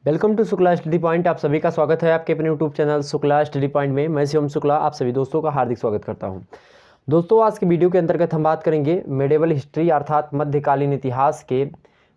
Welcome to Shukla Study Point. आप सभी का स्वागत है आपके अपने YouTube channel Shukla Study Point में। मैं शिवम शुक्ला आप सभी दोस्तों का हार्दिक स्वागत करता हूं। दोस्तों, आज की वीडियो के अंतर्गत हम बात करेंगे मेडिवल हिस्ट्री अर्थात मध्यकालीन इतिहास के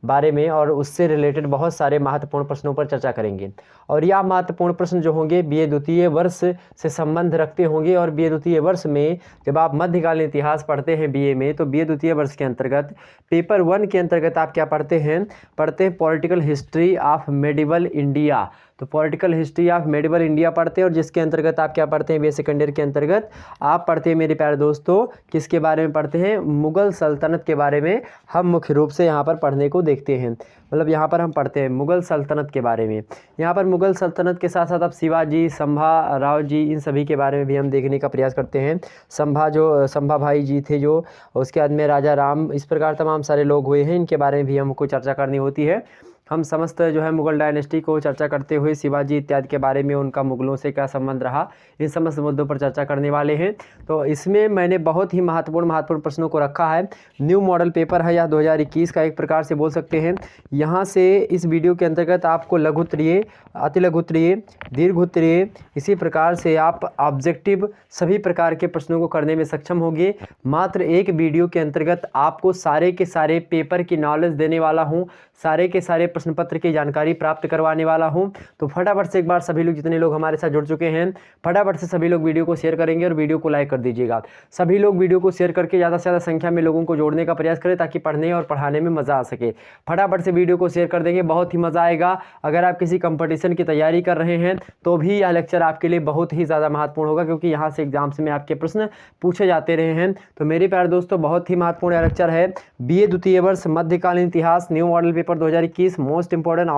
बारे में और उससे रिलेटेड बहुत सारे महत्वपूर्ण प्रश्नों पर चर्चा करेंगे। और यह महत्वपूर्ण प्रश्न जो होंगे बीए द्वितीय वर्ष से संबंध रखते होंगे। और बीए द्वितीय वर्ष में जब आप मध्यकालीन इतिहास पढ़ते हैं बीए में, तो बीए द्वितीय वर्ष के अंतर्गत पेपर 1 के अंतर्गत आप क्या पढ़ते हैं political history of medieval India. तो political history of medieval India पढ़ते हैं और जिसके अंतर्गत आप क्या पढ़ते हैं बीए सेकेंड ईयर के अंतर्गत आप पढ़ते हैं मेरे प्यारे दोस्तों किसके बारे में पढ़ते हैं, मुगल सल्तनत के बारे में हम मुख्य रूप से यहाँ पर पढ़ने को देखते हैं। मतलब यहाँ पर हम पढ़ते हैं मुगल सल्तनत के बारे में। यहाँ पर मुगल सल्तनत के साथ साथ अब शिवाजी, संभा राव जी, इन सभी के बारे में भी हम देखने का प्रयास करते हैं। संभा भाई जी थे जो, उसके बाद में राजा राम, इस प्रकार तमाम सारे लोग हुए हैं, इनके बारे में भी हमको चर्चा करनी होती है। हम समस्त जो है मुगल डायनेस्टी को चर्चा करते हुए शिवाजी इत्यादि के बारे में, उनका मुगलों से क्या संबंध रहा, इन समस्त मुद्दों पर चर्चा करने वाले हैं। तो इसमें मैंने बहुत ही महत्वपूर्ण प्रश्नों को रखा है। न्यू मॉडल पेपर है, यह 2021 का एक प्रकार से बोल सकते हैं। यहाँ से इस वीडियो के अंतर्गत आपको लघु उत्तरीय, अति लघु उत्तरीय, दीर्घ उत्तरीय, इसी प्रकार से आप ऑब्जेक्टिव सभी प्रकार के प्रश्नों को करने में सक्षम होंगे। मात्र एक वीडियो के अंतर्गत आपको सारे के सारे पेपर की नॉलेज देने वाला हूँ, सारे के सारे प्रश्न पत्र की जानकारी प्राप्त करवाने वाला हूं। तो फटाफट से एक बार सभी लोग, जितने लोग हमारे साथ जुड़ चुके हैं, फटाफट से सभी लोग वीडियो को शेयर करेंगे और वीडियो को लाइक कर दीजिएगा। सभी लोग वीडियो को शेयर करके ज़्यादा से ज़्यादा संख्या में लोगों को जोड़ने का प्रयास करें ताकि पढ़ने और पढ़ाने में मज़ा आ सके। फटाफट से वीडियो को शेयर कर देंगे, बहुत ही मज़ा आएगा। अगर आप किसी कंपटीशन की तैयारी कर रहे हैं तो भी यह लेक्चर आपके लिए बहुत ही ज़्यादा महत्वपूर्ण होगा, क्योंकि यहाँ से एग्जाम्स में आपके प्रश्न पूछे जाते रहे हैं। तो मेरे प्यारे दोस्तों, बहुत ही महत्वपूर्ण लेक्चर है बीए द्वितीय वर्ष मध्यकालीन इतिहास new model paper 2021 most important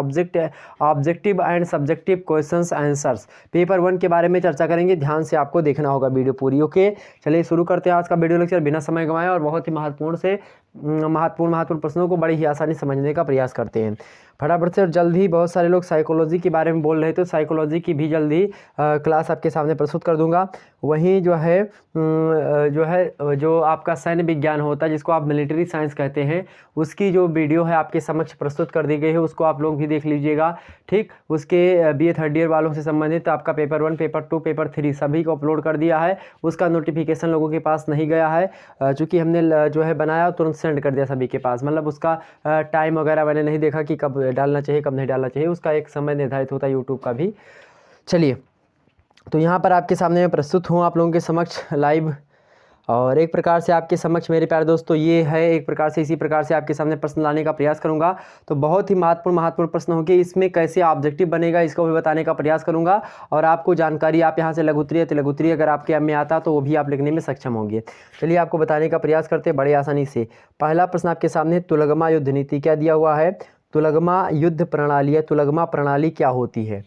objective and subjective questions answers paper 1 के बारे में चर्चा करेंगे। ध्यान से आपको देखना होगा वीडियो पूरी। ओके, चलिए शुरू करते हैं आज का वीडियो लेक्चर बिना समय गंवाए और बहुत ही महत्वपूर्ण प्रश्नों को बड़ी ही आसानी समझने का प्रयास करते हैं फटाफट से। और जल्द ही बहुत सारे लोग साइकोलॉजी के बारे में बोल रहे थे, तो साइकोलॉजी की भी जल्दी क्लास आपके सामने प्रस्तुत कर दूंगा। वहीं जो आपका सैन्य विज्ञान होता है, जिसको आप मिलिट्री साइंस कहते हैं, उसकी जो वीडियो है आपके समक्ष प्रस्तुत कर दी गई है, उसको आप लोग भी देख लीजिएगा। ठीक, उसके बीए थर्ड ईयर वालों से संबंधित आपका पेपर 1, पेपर 2, पेपर 3 सभी को अपलोड कर दिया है। उसका नोटिफिकेशन लोगों के पास नहीं गया है, चूँकि हमने जो है बनाया तुरंत सेंड कर दिया सभी के पास। मतलब उसका टाइम वगैरह मैंने नहीं देखा कि कब डालना चाहिए कब नहीं डालना चाहिए, उसका एक समय निर्धारित होता है यूट्यूब का भी। चलिए, तो यहाँ पर आपके सामने मैं प्रस्तुत हूँ आप लोगों के समक्ष लाइव, और एक प्रकार से आपके समक्ष मेरे प्यारे दोस्तों ये है, एक प्रकार से इसी प्रकार से आपके सामने प्रश्न लाने का प्रयास करूंगा। तो बहुत ही महत्वपूर्ण प्रश्न होंगे, इसमें कैसे ऑब्जेक्टिव बनेगा इसको भी बताने का प्रयास करूंगा। और आपको जानकारी आप यहाँ से लघु उत्तरीय अगर आपके में आता तो वो भी आप लिखने में सक्षम होंगे। चलिए, आपको बताने का प्रयास करते हैं बड़े आसानी से। पहला प्रश्न आपके सामने, तुलगमा युद्ध नीति क्या दिया हुआ है। तुलगमा युद्ध प्रणाली है, तुलगमा प्रणाली क्या होती है।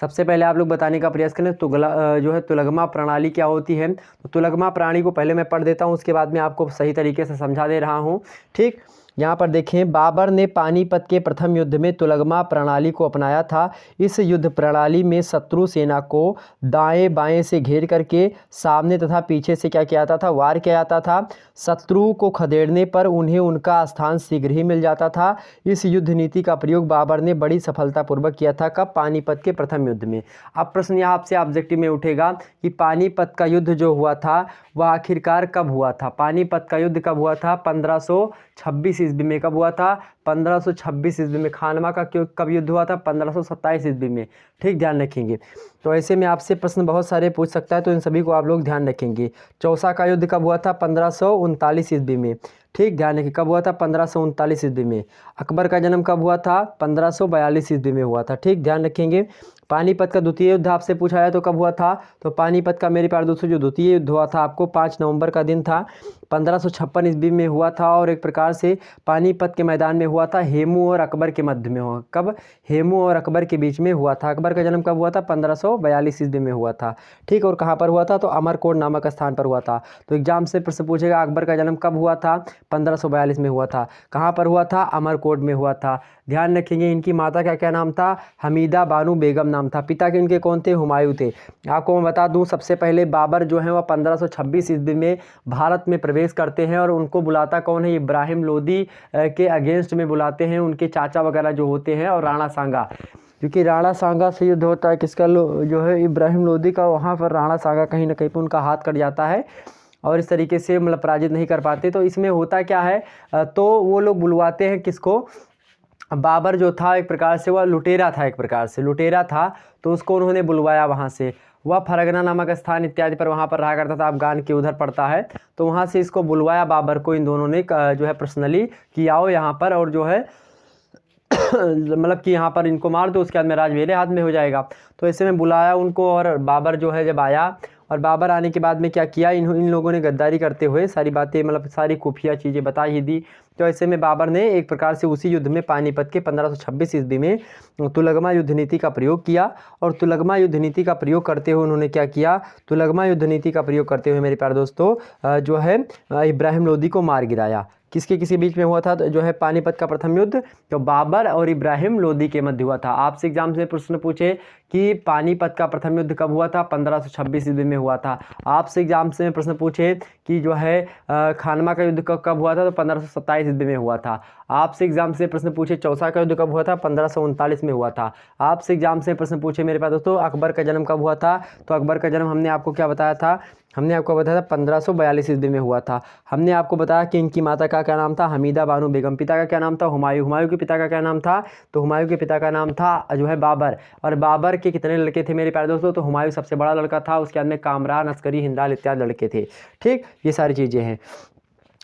सबसे पहले आप लोग बताने का प्रयास करें तुलगमा प्रणाली क्या होती है। तो तुलगमा प्रणाली को पहले मैं पढ़ देता हूँ, उसके बाद में आपको सही तरीके से समझा दे रहा हूँ। ठीक, यहाँ पर देखें, बाबर ने पानीपत के प्रथम युद्ध में तुलगमा प्रणाली को अपनाया था। इस युद्ध प्रणाली में शत्रु सेना को दाएं बाएं से घेर करके सामने तथा पीछे से क्या किया जाता था, वार किया जाता था। शत्रु को खदेड़ने पर उन्हें उनका स्थान शीघ्र ही मिल जाता था। इस युद्ध नीति का प्रयोग बाबर ने बड़ी सफलतापूर्वक किया था। कब? पानीपत के प्रथम युद्ध में। अब प्रश्न यहाँ आपसे ऑब्जेक्टिव में उठेगा कि पानीपत का युद्ध जो हुआ था वह आखिरकार कब हुआ था। पानीपत का युद्ध कब हुआ था? 1526 ईस्वी में। कब हुआ था? 1526 ईस्वी में। खानवा का कब युद्ध हुआ था? 1527 ईस्वी में। ठीक, ध्यान रखेंगे। तो ऐसे में आपसे प्रश्न बहुत सारे पूछ सकता है, तो इन सभी को आप लोग ध्यान रखेंगे। चौसा का युद्ध कब हुआ था? 1539 ईस्वी में। ठीक, ध्यान रखिए, कब हुआ था? 1539 ईस्वी में। अकबर का जन्म कब हुआ था? 1542 ईस्वी में हुआ था। ठीक, ध्यान रखेंगे। पानीपत का द्वितीय युद्ध आपसे पूछा है तो कब हुआ था? तो पानीपत का मेरे प्यारे दोस्तों जो द्वितीय युद्ध हुआ था आपको 5 नवंबर का दिन था, 1556 ईस्वी में हुआ था। और एक प्रकार से पानीपत के मैदान में हुआ था, हेमू और अकबर के मध्य में हुआ। कब? हेमू और अकबर के बीच में हुआ था। अकबर का जन्म कब हुआ था? 1542 ईस्वी में हुआ था। ठीक, और कहाँ पर हुआ था? तो अमरकोट नामक स्थान पर हुआ था। तो एग्जाम से प्रश्न पूछेगा अकबर का जन्म कब हुआ था? 1542 में हुआ था। कहाँ पर हुआ था? अमरकोट में हुआ था। ध्यान रखेंगे, इनकी माता का क्या नाम था? हमीदा बानो बेगम नाम था। पिता के इनके कौन थे? हुमायूं थे। आपको मैं बता दूं, सबसे पहले बाबर जो है वह 1526 ईस्वी में भारत में प्रवेश करते हैं, और उनको बुलाता कौन है? इब्राहिम लोदी के अगेंस्ट में बुलाते हैं, उनके चाचा वगैरह जो होते हैं, और राणा सांगा, क्योंकि राणा सांगा से युद्ध होता है किसका, जो है इब्राहिम लोदी का। वहाँ पर राणा सांगा कहीं ना कहीं पर उनका हाथ कट जाता है और इस तरीके से मतलब पराजित नहीं कर पाते। तो इसमें होता क्या है, तो वो लोग बुलवाते हैं किसको, बाबर जो था एक प्रकार से वह लुटेरा था, एक प्रकार से लुटेरा था, तो उसको उन्होंने बुलवाया वहाँ से। वह फरगना नामक स्थान इत्यादि पर वहाँ पर रहा करता था, अफगान के उधर पड़ता है। तो वहाँ से इसको बुलवाया बाबर को, इन दोनों ने जो है पर्सनली कि आओ यहाँ पर और जो है मतलब कि यहाँ पर इनको मार दो, उसके बाद में राज मेरे हाथ में हो जाएगा। तो ऐसे में बुलाया उनको और बाबर जो है जब आया, और बाबर आने के बाद में क्या किया, इन लोगों ने गद्दारी करते हुए सारी बातें मतलब सारी खुफिया चीज़ें बता ही दी। तो ऐसे में बाबर ने एक प्रकार से उसी युद्ध में पानीपत के 1526 ईस्वी में तुलगमा युद्ध नीति का प्रयोग किया। और तुलगमा युद्ध नीति का प्रयोग करते हुए उन्होंने क्या किया, तुलगमा युद्ध नीति का प्रयोग करते हुए मेरे प्यारे दोस्तों जो है इब्राहिम लोदी को मार गिराया। किसके बीच में हुआ था, तो जो है पानीपत का प्रथम युद्ध तो बाबर और इब्राहिम लोदी के मध्य हुआ था। आपसे एग्जाम से प्रश्न पूछे कि पानीपत का प्रथम युद्ध कब हुआ था, 1526 ईस्वी में हुआ था। आपसे एग्जाम से प्रश्न पूछे कि जो है खानवा का युद्ध कब हुआ था, तो 1527 ईस्वी में हुआ था। आपसे एग्जाम से प्रश्न पूछे चौसा का युद्ध कब हुआ था, 1539 में हुआ था। आपसे एग्जाम से प्रश्न पूछे मेरे पास दोस्तों अकबर का जन्म कब हुआ था, तो अकबर का जन्म हमने आपको क्या बताया था, हमने आपको बताया था 1542 ईस्वी में हुआ था। हमने आपको बताया कि इनकी माता का क्या नाम था, हमीदा बानो बेगम। पिता का क्या नाम था, हुमायूं के पिता का क्या नाम था, तो हुमायूं के पिता का नाम था जो है बाबर। और बाबर के कितने लड़के थे मेरे प्यारे दोस्तों, तो हुमायूं सबसे बड़ा लड़का था, उसके बाद में कामरान, अस्करी, हिंदाल इत्यादि लड़के थे। ठीक, ये सारी चीज़ें हैं।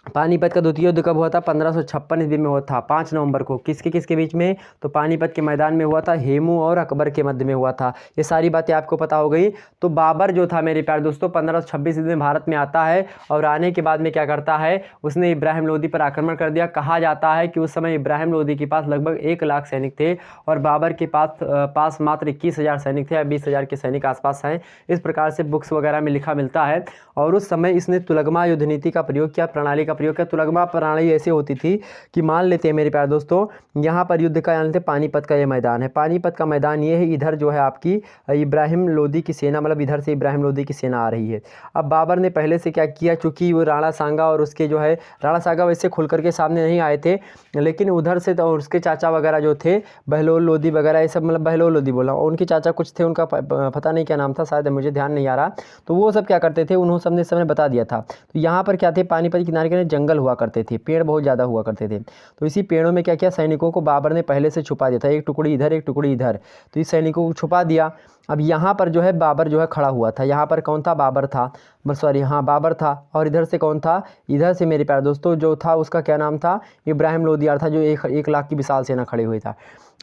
पानीपत का द्वितीय युद्ध कब हुआ था, 1556 ईस्वी में हुआ था, 5 नवंबर को। किसके बीच में, तो पानीपत के मैदान में हुआ था, हेमू और अकबर के मध्य में हुआ था। ये सारी बातें आपको पता हो गई। तो बाबर जो था मेरे प्यारे दोस्तों 1526 ईस्वी में भारत में आता है, और आने के बाद में क्या करता है, उसने इब्राहिम लोदी पर आक्रमण कर दिया। कहा जाता है कि उस समय इब्राहिम लोदी के पास लगभग 1 लाख सैनिक थे और बाबर के पास मात्र 21,000 सैनिक थे, या 20,000 के सैनिक आसपास हैं, इस प्रकार से बुक्स वगैरह में लिखा मिलता है। और उस समय इसने तुलगमा युद्ध नीति का प्रयोग किया, प्रणाली का प्रयोग किया। तुलगमा प्रणाली ऐसे होती थी कि मान लेते हैं मेरे प्यारे दोस्तों यहाँ पर युद्ध का, जानते पानीपत का ये मैदान है, पानीपत का मैदान ये है, इधर जो है आपकी इब्राहिम लोदी की सेना, मतलब इधर से इब्राहिम लोदी की सेना आ रही है। अब बाबर ने पहले से क्या किया, चूँकि वो राणा सांगा और उसके जो है, राणा सांगा वैसे खुल करके सामने नहीं आए थे, लेकिन उधर से तो उसके चाचा वगैरह जो थे बहलोल लोदी वगैरह, ये सब मतलब बहलोल लोदी बोला, उनके चाचा कुछ थे, उनका पता नहीं क्या नाम था, शायद मुझे ध्यान नहीं आ रहा। तो वो सब क्या करते थे, उन्होंने सबने समय बता दिया था। तो यहाँ पर क्या थे, पानीपत के किनारे जंगल हुआ करते थे, पेड़ बहुत ज़्यादा हुआ करते थे। तो इसी पेड़ों में क्या किया, सैनिकों को बाबर ने पहले से छुपा दिया था, एक टुकड़ी इधर एक टुकड़ी इधर, तो इस सैनिकों को छुपा दिया। अब यहाँ पर जो है बाबर जो है खड़ा हुआ था, यहाँ पर कौन था, बाबर था, सॉरी हाँ बाबर था। और इधर से कौन था, इधर से मेरे प्यारे दोस्तों जो था उसका क्या नाम था, इब्राहिम लोदी था, जो 1 लाख की विशाल सेना खड़ी हुई था।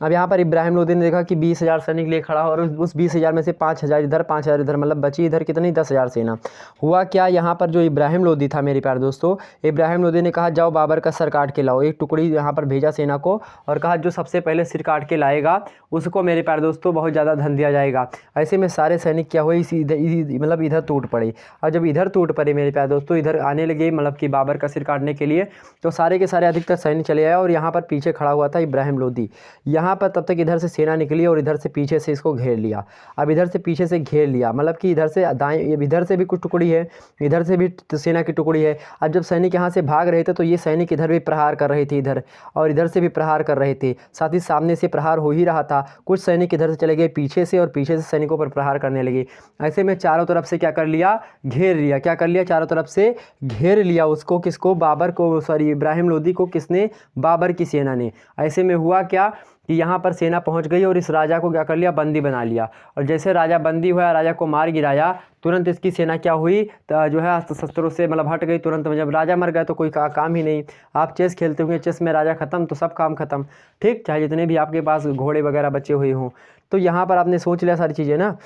अब यहाँ पर इब्राहिम लोदी ने देखा कि 20,000 सैनिक ले खड़ा, और उस 20,000 में से 5,000 इधर 5,000 इधर, मतलब बची इधर कितनी 10,000 सेना। हुआ क्या, यहाँ पर जो इब्राहिम लोदी था मेरे प्यारे दोस्तों, इब्राहिम लोदी ने कहा जाओ बाबर का सर काट के लाओ। एक टुकड़ी यहाँ पर भेजा सेना को और कहा जो सबसे पहले सिर काट के लाएगा उसको मेरे प्यारे दोस्तों बहुत ज़्यादा धन दिया जाएगा। ऐसे में सारे सैनिक क्या हुए, मतलब इधर टूट पड़े। और जब इधर टूट पड़े मेरे प्यारे दोस्तों, इधर आने लगे मतलब कि बाबर का सिर काटने के लिए, तो सारे के सारे अधिकतर सैनिक चले आए और यहाँ पर पीछे खड़ा हुआ था इब्राहिम लोदी। यहाँ पर तब तक इधर से सेना निकली और इधर से पीछे से इसको घेर लिया। अब इधर से पीछे से घेर लिया, मतलब कि इधर से दाएं, इधर से भी कुछ टुकड़ी है, इधर से भी सेना की टुकड़ी है। अब जब सैनिक यहाँ से भाग रहे थे तो ये सैनिक इधर भी प्रहार कर रहे थे, इधर और इधर से भी प्रहार कर रहे थे, साथ ही सामने से प्रहार हो ही रहा था। कुछ सैनिक इधर से चले गए पीछे से और पीछे से सैनिकों पर प्रहार करने लगे। ऐसे में चारों तरफ से क्या कर लिया, घेर लिया। क्या कर लिया, चारों तरफ से घेर लिया उसको, किसको, बाबर को, सॉरी इब्राहिम लोदी को, किसने, बाबर की सेना ने। ऐसे में हुआ क्या कि यहाँ पर सेना पहुँच गई और इस राजा को क्या कर लिया, बंदी बना लिया। और जैसे राजा बंदी हुआ, राजा को मार गिराया, तुरंत इसकी सेना क्या हुई, जो है अस्त्र शस्त्रों से मतलब हट गई तुरंत। जब राजा मर गया तो कोई काम ही नहीं। आप चेस खेलते होंगे, चेस में राजा खत्म तो सब काम खत्म, ठीक, चाहे जितने भी आपके पास घोड़े वगैरह बचे हुए हों। तो यहाँ पर आपने सोच लिया सारी चीज़ें ना,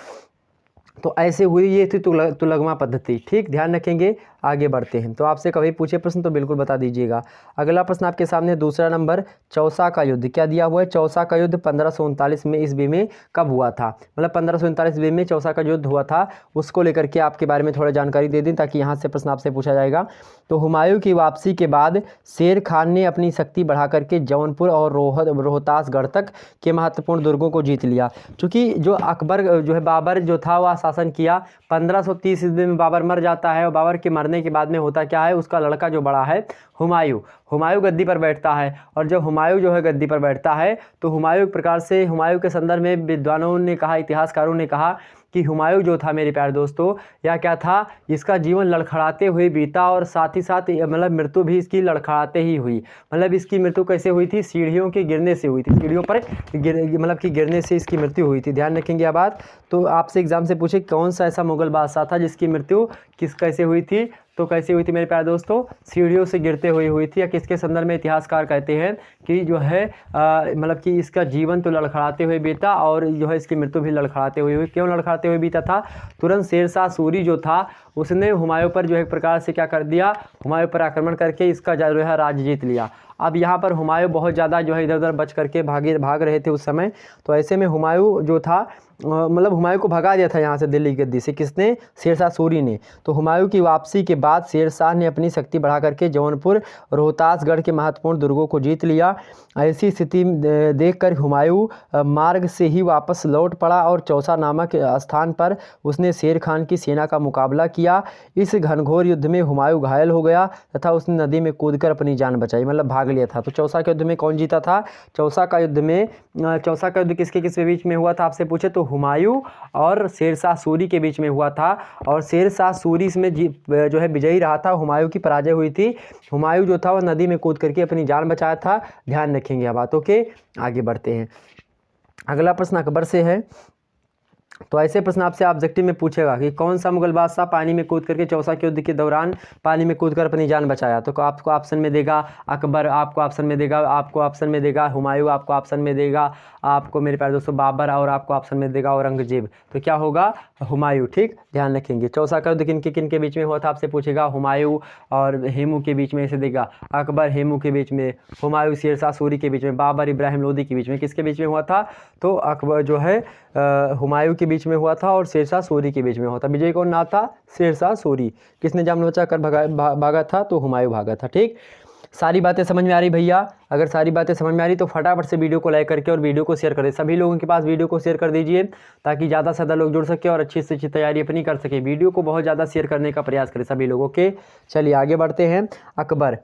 तो ऐसे हुई, ये थी तुलगमा पद्धति। ठीक, ध्यान रखेंगे। आगे बढ़ते हैं। तो आपसे कभी पूछे प्रश्न तो बिल्कुल बता दीजिएगा। अगला प्रश्न आपके सामने दूसरा नंबर, चौसा का युद्ध क्या दिया हुआ है। चौसा का युद्ध 1539 में ईस्वी में कब हुआ था, मतलब 1539 ईस्वी में चौसा का युद्ध हुआ था, उसको लेकर के आपके बारे में थोड़ा जानकारी दे दें ताकि यहाँ से प्रश्न आपसे पूछा जाएगा। तो हुमायूं की वापसी के बाद शेर खान ने अपनी शक्ति बढ़ा करके जौनपुर और रोहतासगढ़ तक के महत्वपूर्ण दुर्गों को जीत लिया। चूँकि जो अकबर जो है, बाबर जो था वह शासन किया 1530 ईस्वी में बाबर मर जाता है और बाबर के मरने मरने के बाद में होता क्या है, उसका लड़का जो बड़ा है हुमायूं गद्दी पर बैठता है। और जब हुमायूं जो है गद्दी पर बैठता है तो हुमायूं एक प्रकार से, हुमायूं के संदर्भ में विद्वानों ने कहा, इतिहासकारों ने कहा कि हुमायूं जो था मेरे प्यारे दोस्तों, या क्या था, इसका जीवन लड़खड़ाते हुए बीता और साथ ही साथ मतलब मृत्यु भी इसकी लड़खड़ाते ही हुई। मतलब इसकी मृत्यु कैसे हुई थी, सीढ़ियों के गिरने से हुई थी, सीढ़ियों पर मतलब कि गिरने से इसकी मृत्यु हुई थी। ध्यान रखेंगे यह बात। तो आपसे एग्जाम से पूछे कौन सा ऐसा मुगल बादशाह था जिसकी मृत्यु कैसे हुई थी, तो कैसे हुई थी मेरे प्यारे दोस्तों, सीढ़ियों से गिरते हुए हुई थी। या किसके संदर्भ में इतिहासकार कहते हैं कि जो है मतलब कि इसका जीवन तो लड़खड़ाते हुए बीता और जो है इसकी मृत्यु भी लड़खड़ाते हुए हुई। क्यों लड़खड़ाते हुए बीता था, तुरंत शेरशाह सूरी जो था उसने हुमायूं पर जो है एक प्रकार से क्या कर दिया, हुमायूं पर आक्रमण करके इसका जो है राज जीत लिया। अब यहाँ पर हुमायूं बहुत ज़्यादा जो है इधर उधर बच करके भाग रहे थे उस समय। तो ऐसे में हुमायूं जो था मतलब हुमायूं को भगा दिया था यहाँ से दिल्ली गद्दी से, किसने, शेरशाह सूरी ने। तो हुमायूं की वापसी के बाद शेरशाह ने अपनी शक्ति बढ़ा करके जौनपुर, रोहतासगढ़ के महत्वपूर्ण दुर्गों को जीत लिया। ऐसी स्थिति देखकर हुमायूं मार्ग से ही वापस लौट पड़ा और चौसा नामक स्थान पर उसने शेर खान की सेना का मुकाबला किया। इस घनघोर युद्ध में हुमायूं घायल हो गया तथा उसने नदी में कूदकर अपनी जान बचाई, मतलब भाग लिया था। तो चौसा के युद्ध में कौन जीता था, चौसा का युद्ध किसके किसके बीच में हुआ था आपसे पूछे तो हुमायूं और शेरशाह सूरी के बीच में हुआ था। और शेरशाह सूरी इसमें जो है विजयी रहा था, हुमायूं की पराजय हुई थी। हुमायूं जो था वह नदी में कूद करके अपनी जान बचाया था। ध्यान रखेंगे यह बातों के। आगे बढ़ते हैं। अगला प्रश्न अकबर से है। तो ऐसे प्रश्न आपसे ऑब्जेक्टिव में पूछेगा कि कौन सा मुगल बादशाह पानी में कूद करके चौसा के युद्ध के दौरान पानी में कूद कर अपनी जान बचाया। तो आपको ऑप्शन में देगा अकबर, आपको ऑप्शन में देगा हुमायूं, आपको ऑप्शन में देगा आपको मेरे प्यारे दोस्तों बाबर, और आपको ऑप्शन में देगा औरंगजेब। तो क्या होगा, हुमायूं। ठीक, ध्यान रखेंगे। चौसा का युद्ध किन के बीच में हुआ था आपसे पूछेगा, हुमायूं और हेमू के बीच में, इसे देगा अकबर हेमू के बीच में, हुमायूं शेरशाह सूरी के बीच में, बाबर इब्राहिम लोदी के बीच में। किसके बीच में हुआ था, तो अकबर जो है हुमायूं के बीच में हुआ था और शेरशाह सूरी के बीच में हुआ था। विजय कौन ना था, शेरशाह सूरी। किसने जान बचा कर भागा था, तो हुमायूं भागा था। ठीक, सारी बातें समझ में आ रही भैया? अगर सारी बातें समझ में आ रही तो फटाफट से वीडियो को लाइक करके और वीडियो को शेयर करें। सभी लोगों के पास वीडियो को शेयर कर दीजिए ताकि ज़्यादा से ज़्यादा लोग जुड़ सके और अच्छी से अच्छी तैयारी अपनी कर सके। वीडियो को बहुत ज़्यादा शेयर करने का प्रयास करें सभी लोगों के। चलिए आगे बढ़ते हैं। अकबर,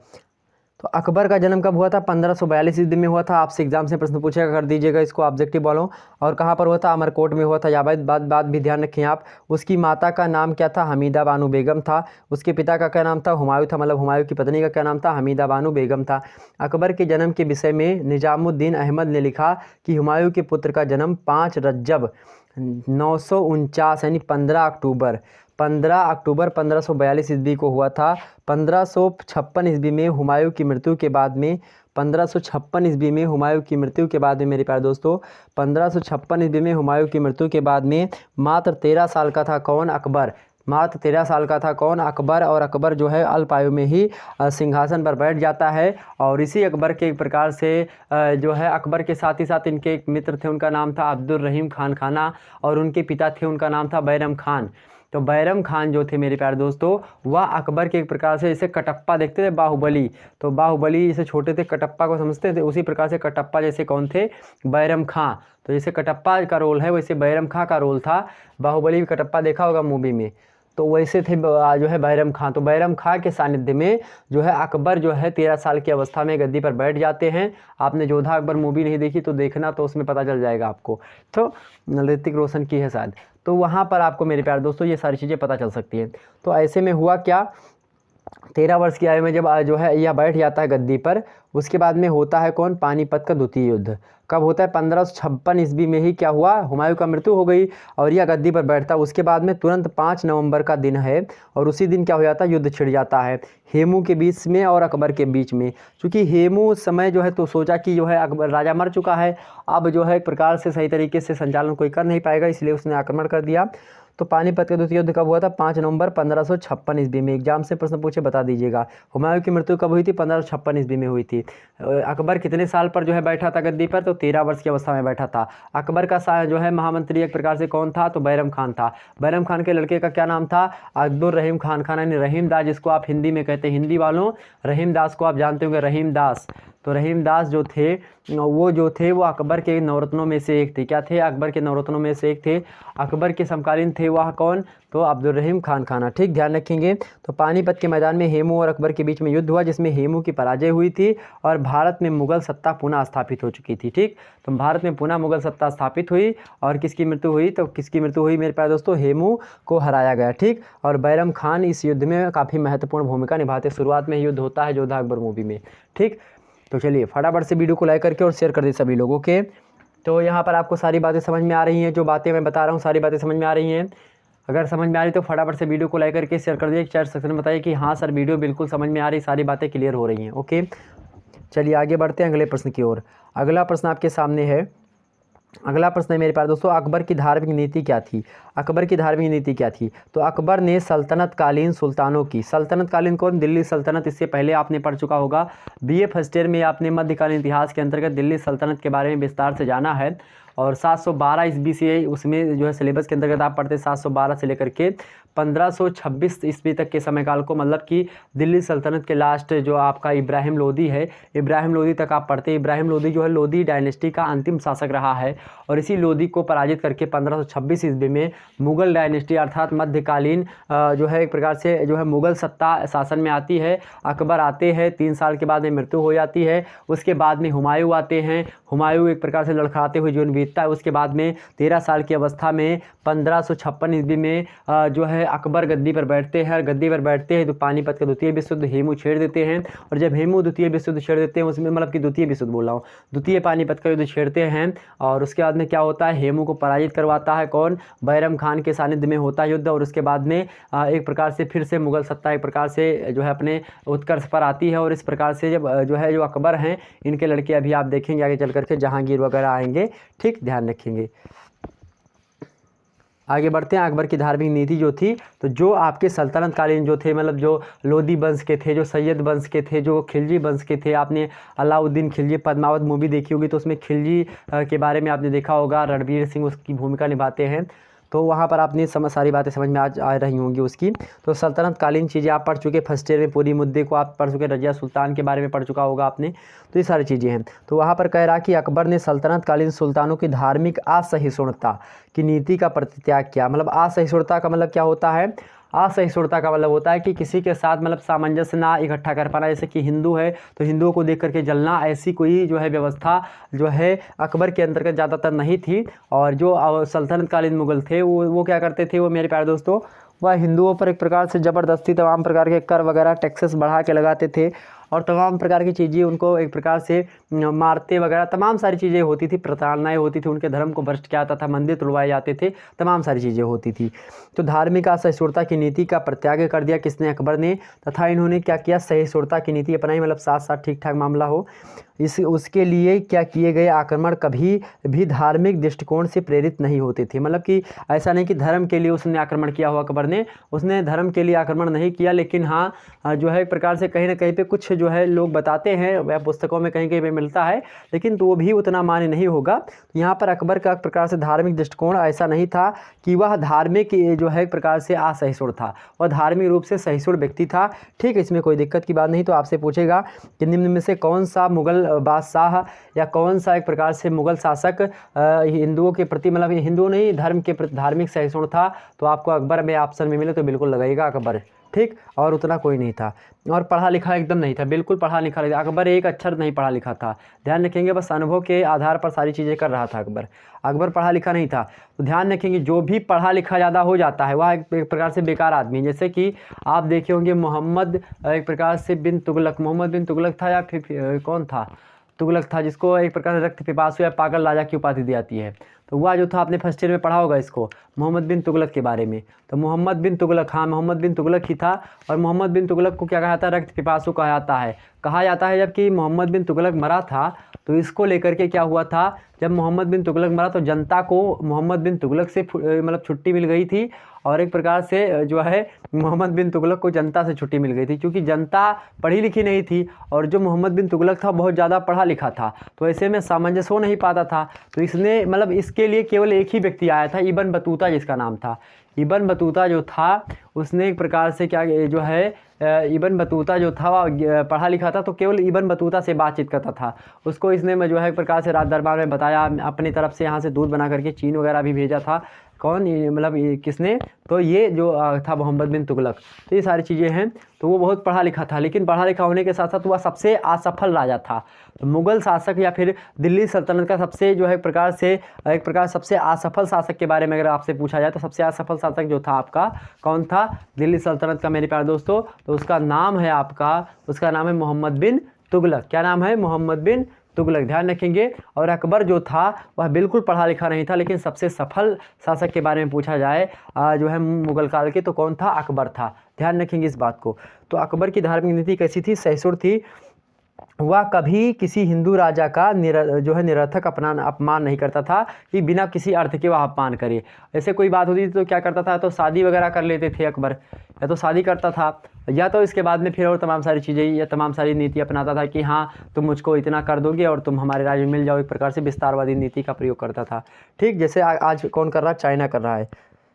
तो अकबर का जन्म कब हुआ था, 1542 ईस्वी में हुआ था। आपसे एग्जाम से प्रश्न पूछेगा, कर दीजिएगा इसको ऑब्जेक्टिव वालों। और कहाँ पर हुआ था, अमरकोट में हुआ था। या बात भी ध्यान रखें आप। उसकी माता का नाम क्या था, हमीदा बानो बेगम था। उसके पिता का क्या नाम था, हुमायूं था, मतलब हुमायूं की पत्नी का क्या नाम था, हमीदा बानो बेगम था। अकबर के जन्म के विषय में निजामुद्दीन अहमद ने लिखा कि हुमायूं के पुत्र का जन्म 5 रज्जब 949 यानी 15 अक्टूबर 1542 ईस्वी को हुआ था। 1556 ईस्वी में हुमायूं की मृत्यु के बाद में 1556 ईस्वी में हुमायूं की मृत्यु के बाद में मेरे प्यारे दोस्तों 1556 ईस्वी में हुमायूं की मृत्यु के बाद में मात्र 13 साल का था कौन, अकबर। मात्र 13 साल का था कौन, अकबर। और अकबर जो है अल्प आयु में ही सिंहासन पर बैठ जाता है। और इसी अकबर के एक प्रकार से जो है अकबर के साथ ही साथ इनके एक मित्र थे, उनका नाम था अब्दुल रहीम खान खाना, और उनके पिता थे, उनका नाम था बैरम खान। तो बैरम खान जो थे मेरे प्यारे दोस्तों वह अकबर के एक प्रकार से जैसे कटप्पा देखते थे बाहुबली, तो बाहुबली जैसे छोटे थे कटप्पा को समझते थे, उसी प्रकार से कटप्पा जैसे कौन थे, बैरम खां। तो जैसे कटप्पा का रोल है वैसे बैरम खां का रोल था। बाहुबली भी कटप्पा देखा होगा मूवी में, तो वैसे थे जो है बैरम खां। तो बैरम खां के सानिध्य में जो है अकबर जो है 13 साल की अवस्था में गद्दी पर बैठ जाते हैं। आपने जोधा अकबर मूवी नहीं देखी तो देखना, तो उसमें पता चल जाएगा आपको। तो ऋतिक रोशन की है शायद, तो वहाँ पर आपको मेरे प्यारे दोस्तों ये सारी चीज़ें पता चल सकती हैं। तो ऐसे में हुआ क्या, 13 वर्ष की आयु में जब जो है यह बैठ जाता है गद्दी पर, उसके बाद में होता है कौन, पानीपत का द्वितीय युद्ध। कब होता है, 1556 ईस्वी में ही क्या हुआ, हुमायूं का मृत्यु हो गई और यह गद्दी पर बैठता है। उसके बाद में तुरंत 5 नवंबर का दिन है और उसी दिन क्या हो जाता है, युद्ध छिड़ जाता है हेमू के बीच में और अकबर के बीच में। क्योंकि हेमू उस समय जो है तो सोचा कि जो है अकबर राजा मर चुका है, अब जो है एक प्रकार से सही तरीके से संचालन कोई कर नहीं पाएगा, इसलिए उसने आक्रमण कर दिया। तो पानीपत का द्वितीय युद्ध कब हुआ था, 5 नवंबर 1556 ईस्वी में। एग्जाम से प्रश्न पूछे बता दीजिएगा। हुमायूं की मृत्यु कब हुई थी, 1556 ईस्वी में हुई थी। अकबर कितने साल पर जो है बैठा था गद्दी पर, तो 13 वर्ष की अवस्था में बैठा था। अकबर का जो है महामंत्री एक प्रकार से कौन था, तो बैरम खान था। बैरम खान के लड़के का क्या नाम था, अब्दुल रहीम खान खान, यानी रहीम दास, जिसको आप हिंदी में कहते हैं, हिंदी वालों रहीम दास को आप जानते होंगे, रहीम दास। तो रहीम दास जो थे वो अकबर के नवरत्नों में से एक थे। क्या थे? अकबर के नवरत्नों में से एक थे। अकबर के समकालीन थे वह कौन? तो अब्दुल रहीम खान खाना। ठीक, ध्यान रखेंगे। तो पानीपत के मैदान में हेमू और अकबर के बीच में युद्ध हुआ, जिसमें हेमू की पराजय हुई थी और भारत में मुगल सत्ता पुनः स्थापित हो चुकी थी। ठीक, तो भारत में पुनः मुगल सत्ता स्थापित हुई और किसकी मृत्यु हुई? तो किसकी मृत्यु हुई मेरे प्यारे दोस्तों? हेमू को हराया गया। ठीक, और बैरम खान इस युद्ध में काफ़ी महत्वपूर्ण भूमिका निभाते। शुरुआत में युद्ध होता है योद्धा अकबर मूवी में। ठीक, तो चलिए फटाफट से वीडियो को लाइक करके और शेयर कर दे सभी लोगों के। तो यहाँ पर आपको सारी बातें समझ में आ रही हैं, जो बातें मैं बता रहा हूँ सारी बातें समझ में आ रही हैं। अगर समझ में आ रही तो फटाफट से वीडियो को लाइक करके शेयर कर दिए। चैट सेक्शन में बताइए कि हाँ सर वीडियो बिल्कुल समझ में आ रही, सारी बातें क्लियर हो रही हैं। ओके, चलिए आगे बढ़ते हैं अगले प्रश्न की ओर। अगला प्रश्न आपके सामने है। अगला प्रश्न है मेरे पास दोस्तों, अकबर की धार्मिक नीति क्या थी? अकबर की धार्मिक नीति क्या थी? तो अकबर ने सल्तनतकालीन सुल्तानों की, सल्तनतकालीन कौन? दिल्ली सल्तनत, इससे पहले आपने पढ़ चुका होगा बीए फर्स्ट ईयर में, आपने मध्यकालीन इतिहास के अंतर्गत दिल्ली सल्तनत के बारे में विस्तार से जाना है। और 712 ईस्वी से उसमें जो है सिलेबस के अंतर्गत आप पढ़ते 712 से लेकर के 1526 ईस्वी तक के समय काल को, मतलब कि दिल्ली सल्तनत के लास्ट जो आपका इब्राहिम लोदी है, इब्राहिम लोदी तक आप पढ़ते। इब्राहिम लोदी जो है लोदी डायनेस्टी का अंतिम शासक रहा है और इसी लोदी को पराजित करके 1526 ईस्वी में मुगल डायनेस्टी अर्थात मध्यकालीन जो है एक प्रकार से जो है मुगल सत्ता शासन में आती है। अकबर आते हैं, 3 साल के बाद में मृत्यु हो जाती है। उसके बाद में हुमायूं आते हैं। हुमायूं एक प्रकार से लड़खड़ाते हुए जीवन बीतता है। उसके बाद में 13 साल की अवस्था में 1556 ईस्वी में जो है अकबर गद्दी पर बैठते हैं। गद्दी पर बैठते हैं तो पानीपत का द्वितीय विश्व युद्ध हेमू छेड़ देते हैं। और जब हेमू द्वितीय विश्व युद्ध छेड़ देते हैं, उसमें मतलब कि द्वितीय विश्व युद्ध बोल रहा हूँ, द्वितीय पानीपत का युद्ध छेड़ते हैं। और उसके बाद में क्या होता है? हेमू को पराजित करवाता है कौन? बैरम खान के सानिध्य में होता है युद्ध। और उसके बाद में एक प्रकार से फिर से मुगल सत्ता एक प्रकार से जो है अपने उत्कर्ष पर आती है। और इस प्रकार से जब जो है जो अकबर हैं, इनके लड़के अभी आप देखेंगे आगे चल करके जहांगीर वगैरह आएंगे। ठीक, ध्यान रखेंगे। आगे बढ़ते हैं। अकबर की धार्मिक नीति जो थी, तो जो आपके सल्तनत कालीन जो थे, मतलब जो लोदी वंश के थे, जो सैयद वंश के थे, जो खिलजी वंश के थे, आपने अलाउद्दीन खिलजी पद्मावत मूवी देखी होगी तो उसमें खिलजी के बारे में आपने देखा होगा, रणवीर सिंह उसकी भूमिका निभाते हैं। तो वहाँ पर आपने सारी बातें समझ में आ रही होंगी उसकी। तो सल्तनत कालीन चीज़ें आप पढ़ चुके, फर्स्ट ईयर में पूरी मुद्दे को आप पढ़ चुके, रजिया सुल्तान के बारे में पढ़ चुका होगा आपने। तो ये सारी चीज़ें हैं। तो वहाँ पर कह रहा कि अकबर ने सल्तनत कालीन सुल्तानों की धार्मिक असहिष्णुता की नीति का परित्याग किया। मतलब असहिष्णुता का मतलब क्या होता है? असहिष्णुता का मतलब होता है कि किसी के साथ मतलब सामंजस्य ना इकट्ठा कर पाना। जैसे कि हिंदू है तो हिंदुओं को देख करके जलना, ऐसी कोई जो है व्यवस्था जो है अकबर के अंतर्गत ज़्यादातर नहीं थी। और जो सल्तनत कालीन मुगल थे वो क्या करते थे? वो मेरे प्यारे दोस्तों, वह हिंदुओं पर एक प्रकार से ज़बरदस्ती तमाम प्रकार के कर वगैरह टैक्सेस बढ़ा के लगाते थे और तमाम प्रकार की चीज़ें उनको एक प्रकार से मारते वगैरह, तमाम सारी चीज़ें होती थी, प्रताड़नाएँ होती थी, उनके धर्म को भ्रष्ट किया जाता था, मंदिर तुड़वाए जाते थे, तमाम सारी चीज़ें होती थी। तो धार्मिक असहिष्णुता की नीति का परित्याग कर दिया किसने? अकबर ने। तथा इन्होंने क्या किया? सहिष्णुता की नीति अपनाई, मतलब साथ साथ ठीक ठाक मामला हो। उसके लिए क्या किए गए आक्रमण कभी भी धार्मिक दृष्टिकोण से प्रेरित नहीं होते थे। मतलब कि ऐसा नहीं कि धर्म के लिए उसने आक्रमण किया हो अकबर ने, उसने धर्म के लिए आक्रमण नहीं किया। लेकिन हाँ जो है एक प्रकार से कहीं ना कहीं पे कुछ जो है लोग बताते हैं, वह पुस्तकों में कहीं कहीं पे मिलता है, लेकिन तो वो भी उतना मान्य नहीं होगा। यहाँ पर अकबर का एक प्रकार से धार्मिक दृष्टिकोण ऐसा नहीं था कि वह धार्मिक जो है एक प्रकार से असहिष्णु था, वह धार्मिक रूप से सहिष्णु व्यक्ति था। ठीक है, इसमें कोई दिक्कत की बात नहीं। तो आपसे पूछेगा कि निम्न में से कौन सा मुगल बादशाह या कौन सा एक प्रकार से मुगल शासक हिंदुओं के प्रति, मतलब हिंदू नहीं धर्म के प्रति धार्मिक सहिष्णु था? तो आपको अकबर में ऑप्शन में मिले तो बिल्कुल लगाइएगा अकबर। ठीक, और उतना कोई नहीं था और पढ़ा लिखा एकदम नहीं था, बिल्कुल पढ़ा लिखा नहीं था अकबर, एक अक्षर नहीं पढ़ा लिखा था। ध्यान रखेंगे, बस अनुभव के आधार पर सारी चीज़ें कर रहा था अकबर पढ़ा लिखा नहीं था। तो ध्यान रखेंगे, जो भी पढ़ा लिखा ज़्यादा हो जाता है वह एक प्रकार से बेकार आदमी है। जैसे कि आप देखे होंगे मोहम्मद एक प्रकार से बिन तुगलक, मोहम्मद बिन तुगलक था या फिर कौन था? तुगलक था, जिसको एक प्रकार से रक्त पिपासु या पागल राजा की उपाधि दी जाती है। तो वह जो था आपने फर्स्ट ईयर में पढ़ा होगा इसको, मोहम्मद बिन तुगलक के बारे में। तो मोहम्मद बिन तुगलक, हाँ मोहम्मद बिन तुगलक ही था। और मोहम्मद बिन तुगलक को क्या कहा जाता है? रक्त पिपासु कहा जाता है। जबकि मोहम्मद बिन तुगलक मरा था तो इसको लेकर के क्या हुआ था? जब मोहम्मद बिन तुगलक मरा तो जनता को मोहम्मद बिन तुगलक से मतलब छुट्टी मिल गई थी। और एक प्रकार से जो है मोहम्मद बिन तुगलक को जनता से छुट्टी मिल गई थी, क्योंकि जनता पढ़ी लिखी नहीं थी और जो मोहम्मद बिन तुगलक था बहुत ज़्यादा पढ़ा लिखा था। तो ऐसे में सामंजस्य हो नहीं पाता था। तो इसने मतलब इसके लिए केवल एक ही व्यक्ति आया था, इब्न बतूता जिसका नाम था। इब्न बतूता जो था उसने एक प्रकार से क्या जो है इब्न बतूता जो था वह पढ़ा लिखा था, तो केवल इब्न बतूता से बातचीत करता था। उसको इसने जो है एक प्रकार से राज दरबार में बताया, अपनी तरफ से यहाँ से दूध बना करके चीन वगैरह भी भेजा था। कौन, मतलब किसने, तो ये जो था मोहम्मद बिन तुगलक। तो ये सारी चीज़ें हैं। तो वो बहुत पढ़ा लिखा था, लेकिन पढ़ा लिखा होने के साथ साथ वह सबसे असफल राजा था। तो मुग़ल शासक या फिर दिल्ली सल्तनत का सबसे जो है एक प्रकार सबसे असफल शासक के बारे में अगर आपसे पूछा जाए तो सबसे असफल शासक जो था आपका कौन था दिल्ली सल्तनत का मेरे प्यारे दोस्तों? तो उसका नाम है मोहम्मद बिन तुगलक। क्या नाम है? मोहम्मद बिन तुगलक, ध्यान रखेंगे। और अकबर जो था वह बिल्कुल पढ़ा लिखा नहीं था, लेकिन सबसे सफल शासक के बारे में पूछा जाए जो है मुग़ल काल के, तो कौन था? अकबर था। ध्यान रखेंगे इस बात को। तो अकबर की धार्मिक नीति कैसी थी? सहिष्णु थी। वह कभी किसी हिंदू राजा का निरर्थक अपमान नहीं करता था कि बिना किसी अर्थ के वह अपमान करे। ऐसे कोई बात होती थी तो क्या करता था? तो शादी वगैरह कर लेते थे अकबर, या तो शादी करता था, या तो इसके बाद में फिर और तमाम सारी चीज़ें या तमाम सारी नीति अपनाता था कि हाँ तुम मुझको इतना कर दोगे और तुम हमारे राज्य में मिल जाओ। एक प्रकार से विस्तारवादी नीति का प्रयोग करता था। ठीक, जैसे आज कौन कर रहा है? चाइना कर रहा है।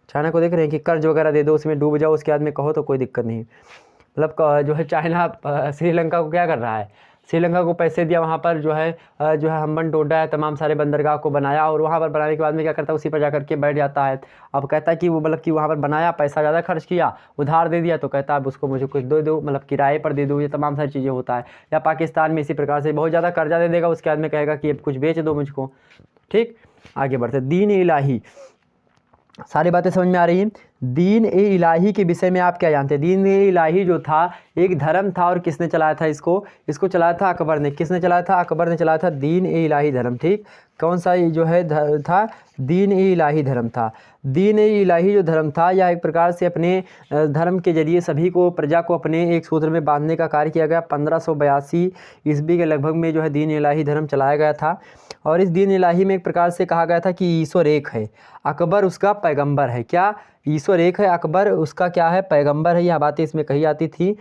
चाइना को देख रहे हैं कि कर्ज वगैरह दे दो, उसमें डूब जाओ, उसके बाद में कहो तो कोई दिक्कत नहीं। मतलब जो है चाइना श्रीलंका को क्या कर रहा है? श्रीलंका को पैसे दिया, वहाँ पर जो है हम्बन टोडा है, तमाम सारे बंदरगाह को बनाया, और वहाँ पर बनाने के बाद में क्या करता है? उसी पर जा करके बैठ जाता है। अब कहता है कि वो मतलब कि वहाँ पर बनाया, पैसा ज़्यादा खर्च किया, उधार दे दिया, तो कहता है अब उसको मुझे कुछ दो, मतलब किराए पर दे दो। ये तमाम सारी चीज़ें होता है। या पाकिस्तान में इसी प्रकार से बहुत ज़्यादा कर्जा दे देगा, उसके बाद में कहेगा कि अब कुछ बेच दो मुझको। ठीक, आगे बढ़ते। दीन इलाही, सारी बातें समझ में आ रही हैं? दीन ए इलाही के विषय में आप क्या जानते हैं? दीन ए इलाही जो था एक धर्म था, और किसने चलाया था इसको चलाया था अकबर ने। किसने चलाया था? अकबर ने चलाया था दीन ए इलाही धर्म। ठीक, कौन सा जो है था? दीन ए इलाही धर्म था। दीन ए इलाही जो धर्म था यह एक प्रकार से अपने धर्म के जरिए सभी को, प्रजा को अपने एक सूत्र में बांधने का कार्य किया गया। 1582 ईस्वी के लगभग में जो है दीन इलाही धर्म चलाया गया था। और इस दीन इलाही में एक प्रकार से कहा गया था कि ईश्वर एक है, अकबर उसका पैगंबर है। क्या? ईश्वर एक है, अकबर उसका क्या है? पैगंबर है। यह बातें इसमें कही जाती थी।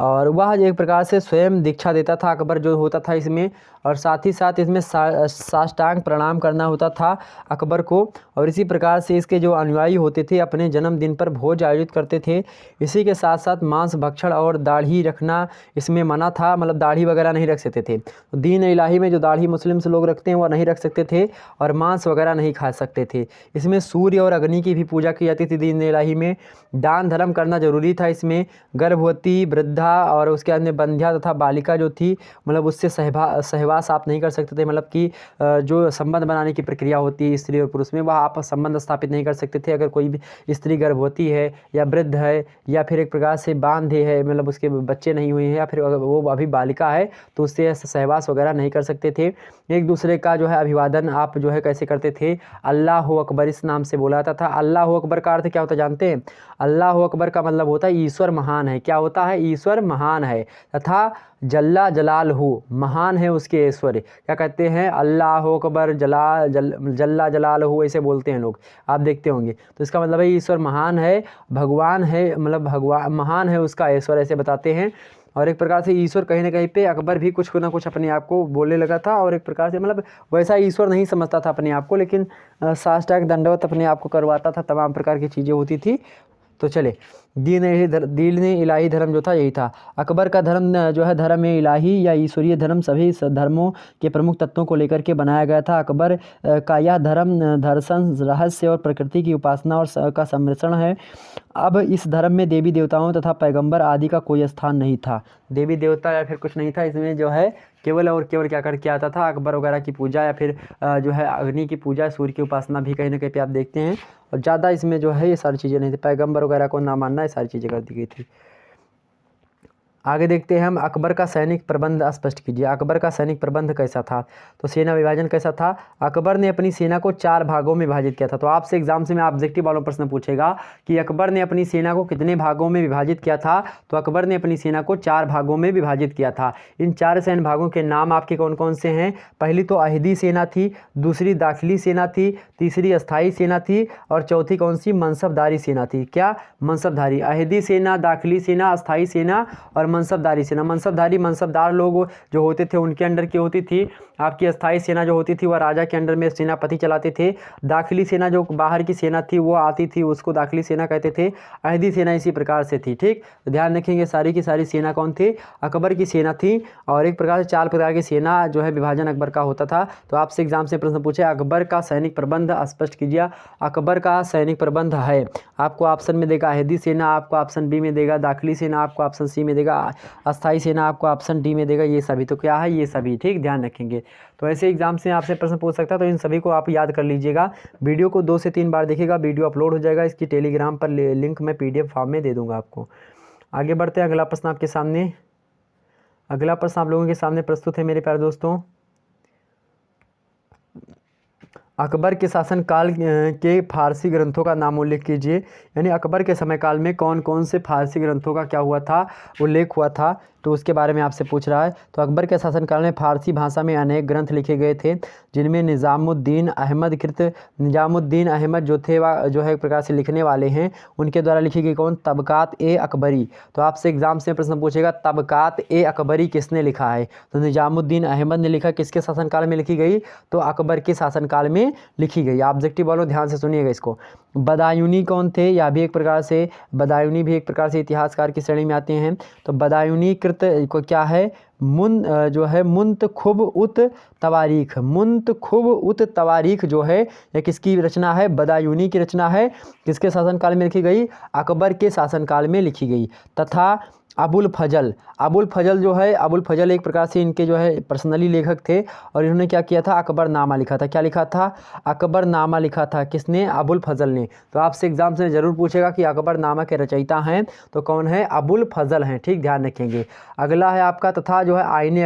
और वह एक प्रकार से स्वयं दीक्षा देता था अकबर जो होता था इसमें, और साथ ही साथ इसमें साष्टांग प्रणाम करना होता था अकबर को। और इसी प्रकार से इसके जो अनुयायी होते थे अपने जन्मदिन पर भोज आयोजित करते थे। इसी के साथ साथ मांस भक्षण और दाढ़ी रखना इसमें मना था, मतलब दाढ़ी वगैरह नहीं रख सकते थे। तो दीन इलाही में जो दाढ़ी मुस्लिम्स लोग रखते हैं वह नहीं रख सकते थे, और मांस वगैरह नहीं खा सकते थे। इसमें सूर्य और अग्नि की भी पूजा की जाती थी दीन इलाही में। दान धर्म करना जरूरी था इसमें। गर्भवती, वृद्धा और उसके बाद में बंध्या तथा बालिका जो थी, मतलब उससे सहवास आप नहीं कर सकते थे। मतलब कि जो संबंध बनाने की प्रक्रिया होती है स्त्री और पुरुष में, वह आप संबंध स्थापित नहीं कर सकते थे। अगर कोई भी स्त्री गर्भवती है या वृद्ध है या फिर एक प्रकार से बांधे है, मतलब उसके बच्चे नहीं हुए हैं, या फिर वो अभी बालिका है, तो उससे सहवास वगैरह नहीं कर सकते थे। एक दूसरे का जो है अभिवादन आप जो है कैसे करते थे? अल्लाह अकबर इस नाम से बोला जाता था। अल्लाह अकबर का अर्थ क्या होता है जानते हैं? अल्लाह अकबर का मतलब होता है ईश्वर महान है। क्या होता है? ईश्वर महान है। तथा जल्ला जलालहू, महान है उसके ऐश्वर्य। क्या कहते हैं? अल्लाह अकबर जल्ला जलालहू, ऐसे बोलते हैं लोग, आप देखते होंगे। तो इसका मतलब है ईश्वर महान है, भगवान है, मतलब भगवान महान है उसका ऐश्वर्य, ऐसे बताते हैं। और एक प्रकार से ईश्वर कहीं ना कहीं पे अकबर भी कुछ ना कुछ अपने आप को बोलने लगा था, और एक प्रकार से मतलब वैसा ईश्वर नहीं समझता था अपने आप को, लेकिन साष्टांग दंडवत अपने आप को करवाता था, तमाम प्रकार की चीज़ें होती थी। तो चले, दीन इलाही धर्म जो था यही था। अकबर का धर्म जो है धर्म इलाही या ईश्वरीय धर्म सभी धर्मों के प्रमुख तत्वों को लेकर के बनाया गया था। अकबर का यह धर्म दर्शन, रहस्य और प्रकृति की उपासना और का सम्मिश्रण है। अब इस धर्म में देवी देवताओं तथा पैगंबर आदि का कोई स्थान नहीं था। देवी देवता या फिर कुछ नहीं था इसमें, जो है केवल और केवल क्या करके आता था? अकबर वगैरह की पूजा, या फिर जो है अग्नि की पूजा, सूर्य की उपासना भी कहीं ना कहीं पे आप देखते हैं। और ज़्यादा इसमें जो है ये सारी चीज़ें नहीं थी। पैगंबर वगैरह को ना मानना, ये सारी चीज़ें कर दी गई थी। आगे देखते हैं हम, अकबर का सैनिक प्रबंध स्पष्ट कीजिए। अकबर का सैनिक प्रबंध कैसा था? तो सेना विभाजन कैसा था? अकबर ने अपनी सेना को 4 भागों में विभाजित किया था। तो आपसे एग्जाम से में ऑब्जेक्टिव वालों प्रश्न पूछेगा कि अकबर ने अपनी सेना को कितने भागों में विभाजित किया था? तो अकबर ने अपनी सेना को 4 भागों में विभाजित किया था। इन 4 सैन्य भागों के नाम आपके कौन कौन से हैं? पहली तो अहदी सेना थी, दूसरी दाखिली सेना थी, तीसरी अस्थाई सेना थी, और चौथी कौन सी? मनसबदारी सेना थी। क्या? मनसबदारी। अहदी सेना, दाखिली सेना, अस्थाई सेना और मनसबदारी सेना, मनसबदार लोग जो होते थे उनके अंडर की होती थी। आपकी अस्थाई सेना जो होती थी वह राजा के अंडर में सेनापति चलाते थे। दाखिली सेना जो बाहर की सेना थी वो आती थी, उसको दाखिली सेना कहते थे। अहदी सेना इसी प्रकार से थी। ठीक, तो ध्यान रखेंगे सारी की सारी सेना कौन थी, अकबर की सेना थी। और एक प्रकार से 4 प्रकार की सेना जो है विभाजन अकबर का होता था। तो आपसे एग्जाम से प्रश्न पूछे अकबर का सैनिक प्रबंध स्पष्ट कीजिए। अकबर का सैनिक प्रबंध है, आपको ऑप्शन में देगा अहदी सेना, आपको ऑप्शन बी में देगा दाखिली सेना, आपको ऑप्शन सी में देगा अस्थाई सेना, आपको ऑप्शन डी में देगा ये सभी। तो क्या है, ये सभी। ठीक, ध्यान रखेंगे। तो ऐसे एग्जाम से आपसे प्रश्न पूछ सकता है, तो इन सभी को आप याद कर लीजिएगा। वीडियो को 2 से 3 बार देखिएगा, वीडियो अपलोड हो जाएगा, इसकी टेलीग्राम पर लिंक मैं PDF फॉर्म में दे दूंगा आपको। आगे बढ़ते हैं, अगला प्रश्न आपके सामने। अगला प्रश्न आप लोगों के सामने प्रस्तुत है मेरे प्यारे दोस्तों। अकबर के शासनकाल के फारसी ग्रंथों का नाम उल्लेख कीजिए। यानी अकबर के समय काल में कौन कौन से फारसी ग्रंथों का क्या हुआ था, उल्लेख हुआ था, तो उसके बारे में आपसे पूछ रहा है। तो अकबर के शासनकाल में फारसी भाषा में अनेक ग्रंथ लिखे गए थे, जिनमें निज़ामुद्दीन अहमद जो थे जो है एक प्रकार से लिखने वाले हैं, उनके द्वारा लिखी गई कौन, तबकात ए अकबरी। तो आपसे एग्जाम से प्रश्न पूछेगा तबकात ए अकबरी किसने लिखा है। तो निज़ामुद्दीन अहमद ने लिखा, किसके शासनकाल में लिखी गई, तो अकबर के शासनकाल में लिखी गई। ऑब्जेक्टिव वालों ध्यान से सुनिएगा इसको। बदायूनी कौन थे, या भी एक प्रकार से बदायूनी भी एक प्रकार से इतिहासकार की श्रेणी में आते हैं। तो बदायूनी कृत को क्या है, मुंतखुब उत तवारीख जो है यह किसकी रचना है, बदायूनी की रचना है। किसके शासनकाल में लिखी गई, अकबर के शासनकाल में लिखी गई। तथा अबुल फजल जो है, अबुल फजल एक प्रकार से इनके जो है पर्सनली लेखक थे, और इन्होंने क्या किया था, अकबरनामा लिखा था। क्या लिखा था, अकबरनामा लिखा था। किसने, अबुल फजल ने। तो आपसे एग्जाम से ज़रूर पूछेगा कि अकबरनामा के रचयिता हैं तो कौन है, अबुल फजल हैं। ठीक, ध्यान रखेंगे। अगला है आपका तथा जो है आईने